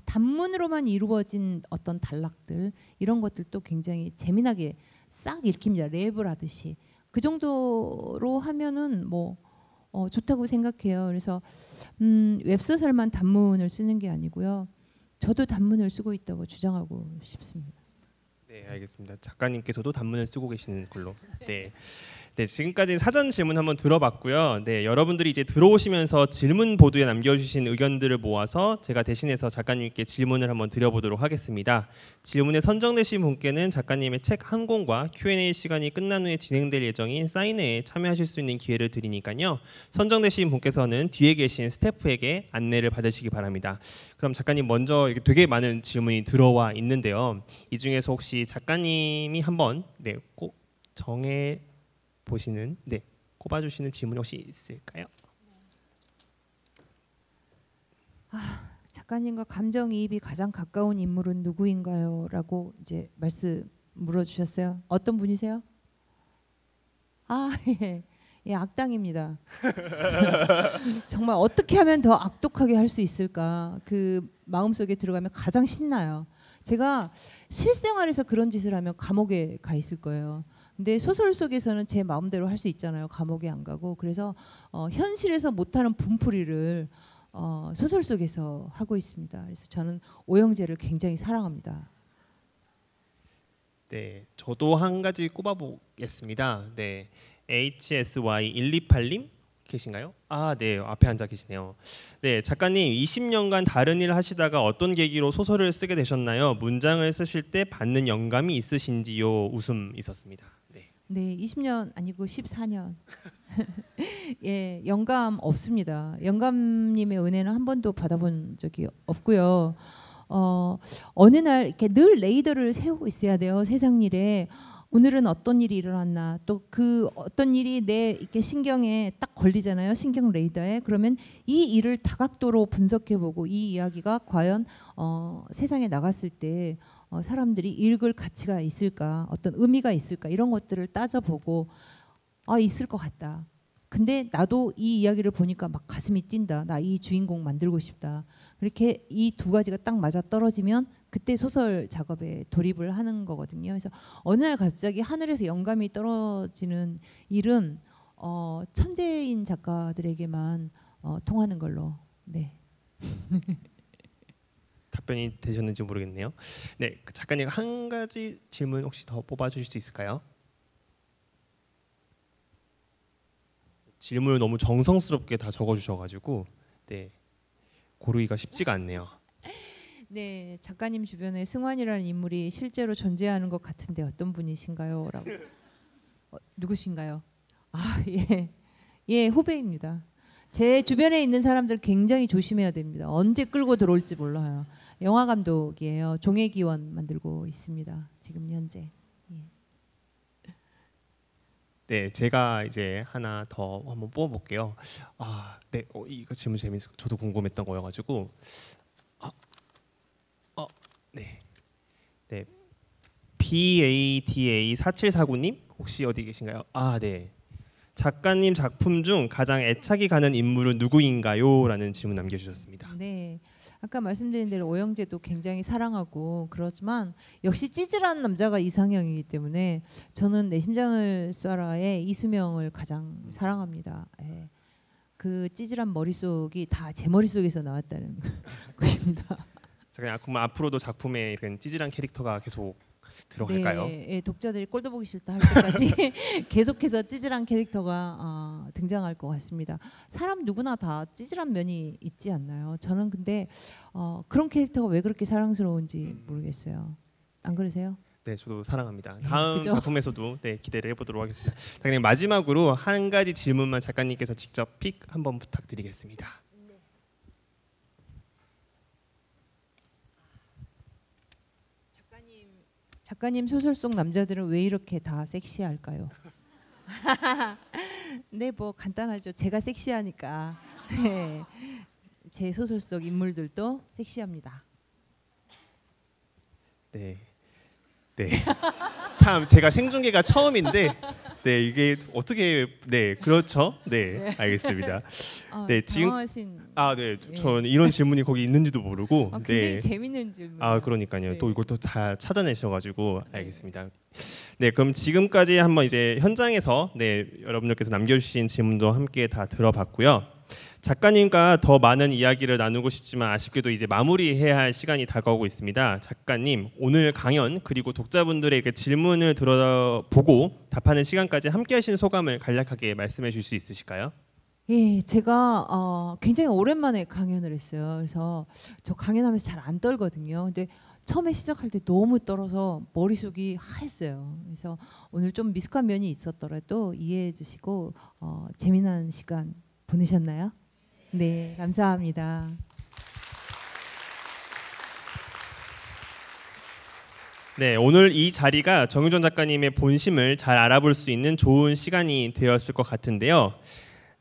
단문으로만 이루어진 어떤 단락들 이런 것들도 굉장히 재미나게 싹 읽힙니다. 랩을 하듯이. 그 정도로 하면은 뭐 좋다고 생각해요. 그래서 웹소설만 단문을 쓰는 게 아니고요. 저도 단문을 쓰고 있다고 주장하고 싶습니다. 네, 알겠습니다. 작가님께서도 단문을 쓰고 계시는 걸로. 네. 네, 지금까지 사전 질문 한번 들어봤고요. 네, 여러분들이 이제 들어오시면서 질문 보드에 남겨주신 의견들을 모아서 제가 대신해서 작가님께 질문을 한번 드려보도록 하겠습니다. 질문에 선정되신 분께는 작가님의 책 한 권과 Q&A 시간이 끝난 후에 진행될 예정인 사인회에 참여하실 수 있는 기회를 드리니까요. 선정되신 분께서는 뒤에 계신 스태프에게 안내를 받으시기 바랍니다. 그럼 작가님 먼저 되게 많은 질문이 들어와 있는데요. 이 중에서 혹시 작가님이 한번 꼭 정해 보시는 꼽아주시는 질문이 혹시 있을까요? 작가님과 감정이입이 가장 가까운 인물은 누구인가요? 라고 이제 말씀 물어주셨어요. 어떤 분이세요? 아, 예. 예, 악당입니다. 정말 어떻게 하면 더 악독하게 할 수 있을까? 그 마음속에 들어가면 가장 신나요. 제가 실생활에서 그런 짓을 하면 감옥에 가 있을 거예요. 근데 소설 속에서는 제 마음대로 할 수 있잖아요. 감옥에 안 가고. 그래서 현실에서 못하는 분풀이를 소설 속에서 하고 있습니다. 그래서 저는 오영재를 굉장히 사랑합니다. 네, 저도 한 가지 꼽아보겠습니다. 네, HSY128님 계신가요? 아, 네, 앞에 앉아 계시네요. 네, 작가님 20년간 다른 일을 하시다가 어떤 계기로 소설을 쓰게 되셨나요? 문장을 쓰실 때 받는 영감이 있으신지요? 웃음 있었습니다. 네, 네, 20년 아니고 14년. 예, 영감 없습니다. 영감님의 은혜는 한 번도 받아본 적이 없고요. 어느 날 이렇게 늘 레이더를 세우고 있어야 돼요. 세상 일에. 오늘은 어떤 일이 일어났나, 또 그 어떤 일이 내 이렇게 신경에 딱 걸리잖아요. 신경 레이더에. 그러면 이 일을 다각도로 분석해보고 이 이야기가 과연 세상에 나갔을 때 사람들이 읽을 가치가 있을까, 어떤 의미가 있을까, 이런 것들을 따져보고 있을 것 같다. 근데 나도 이 이야기를 보니까 막 가슴이 뛴다. 나 이 주인공 만들고 싶다. 이렇게 이 두 가지가 딱 맞아 떨어지면 그때 소설 작업에 돌입을 하는 거거든요. 그래서 어느 날 갑자기 하늘에서 영감이 떨어지는 일은 천재인 작가들에게만 통하는 걸로. 네. 답변이 되셨는지 모르겠네요. 네, 작가님 한 가지 질문 혹시 더 뽑아주실 수 있을까요? 질문을 너무 정성스럽게 다 적어주셔가지고 네, 고르기가 쉽지가 않네요. 네, 작가님 주변에 승환이라는 인물이 실제로 존재하는 것 같은데 어떤 분이신가요? 라고. 누구신가요? 아, 예. 예, 후배입니다. 제 주변에 있는 사람들 굉장히 조심해야 됩니다. 언제 끌고 들어올지 몰라요. 영화 감독이에요. 종애기원 만들고 있습니다. 지금 현재. 예. 네, 제가 이제 하나 더 한번 뽑아볼게요. 아, 네, 이거 질문 재밌어. 저도 궁금했던 거여가지고. 네, 네, BADA 4749님 혹시 어디 계신가요? 아, 네. 작가님 작품 중 가장 애착이 가는 인물은 누구인가요? 라는 질문 남겨주셨습니다. 네, 아까 말씀드린 대로 오영재도 굉장히 사랑하고 그렇지만 역시 찌질한 남자가 이상형이기 때문에 저는 내 심장을 쏴라의 이수명을 가장 사랑합니다. 예. 그 찌질한 머릿속이 다 제 머릿속에서 나왔다는 것입니다. 그럼 앞으로도 작품에 이런 찌질한 캐릭터가 계속 들어갈까요? 네, 예, 독자들이 꼴도 보기 싫다 할 때까지 계속해서 찌질한 캐릭터가 등장할 것 같습니다. 사람 누구나 다 찌질한 면이 있지 않나요? 저는 근데 그런 캐릭터가 왜 그렇게 사랑스러운지 모르겠어요. 안 그러세요? 네, 저도 사랑합니다. 다음 그죠? 작품에서도 네, 기대를 해보도록 하겠습니다. 작가님 마지막으로 한 가지 질문만 작가님께서 직접 픽 한번 부탁드리겠습니다. 작가님 소설 속 남자들은 왜 이렇게 다 섹시할까요? 네, 뭐 간단하죠. 제가 섹시하니까. 네. 제 소설 속 인물들도 섹시합니다. 네, 네. 참 제가 생중계가 처음인데, 네 이게 어떻게 네 그렇죠? 네, 알겠습니다. 네, 당황하신. 네, 저는 이런 질문이 거기 있는지도 모르고. 굉장히 네. 재밌는 질문. 그러니까요. 네. 또 이것도 다 찾아내셔가지고 네. 알겠습니다. 네, 그럼 지금까지 한번 이제 현장에서 네 여러분들께서 남겨주신 질문도 함께 다 들어봤고요. 작가님과 더 많은 이야기를 나누고 싶지만 아쉽게도 이제 마무리해야 할 시간이 다가오고 있습니다. 작가님, 오늘 강연 그리고 독자분들에게 질문을 들어보고 답하는 시간까지 함께하신 소감을 간략하게 말씀해 주실 수 있으실까요? 예, 제가 굉장히 오랜만에 강연을 했어요. 그래서 저 강연하면서 잘 안 떨거든요. 근데 처음에 시작할 때 너무 떨어서 머릿속이 하였어요. 그래서 오늘 좀 미숙한 면이 있었더라도 이해해 주시고 재미난 시간 보내셨나요? 네, 감사합니다. 네, 오늘 이 자리가 정유정 작가님의 본심을 잘 알아볼 수 있는 좋은 시간이 되었을 것 같은데요.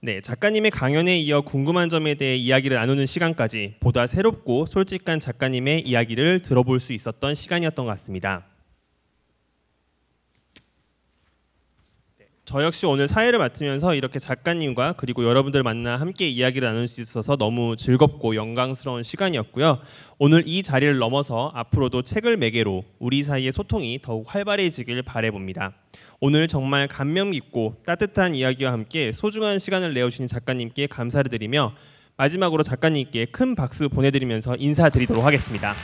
네, 작가님의 강연에 이어 궁금한 점에 대해 이야기를 나누는 시간까지 보다 새롭고 솔직한 작가님의 이야기를 들어볼 수 있었던 시간이었던 것 같습니다. 네, 저 역시 오늘 사회를 맡으면서 이렇게 작가님과 그리고 여러분들 만나 함께 이야기를 나눌 수 있어서 너무 즐겁고 영광스러운 시간이었고요. 오늘 이 자리를 넘어서 앞으로도 책을 매개로 우리 사이의 소통이 더욱 활발해지길 바라봅니다. 오늘 정말 감명 깊고 따뜻한 이야기와 함께 소중한 시간을 내어주신 작가님께 감사를 드리며 마지막으로 작가님께 큰 박수 보내드리면서 인사드리도록 하겠습니다.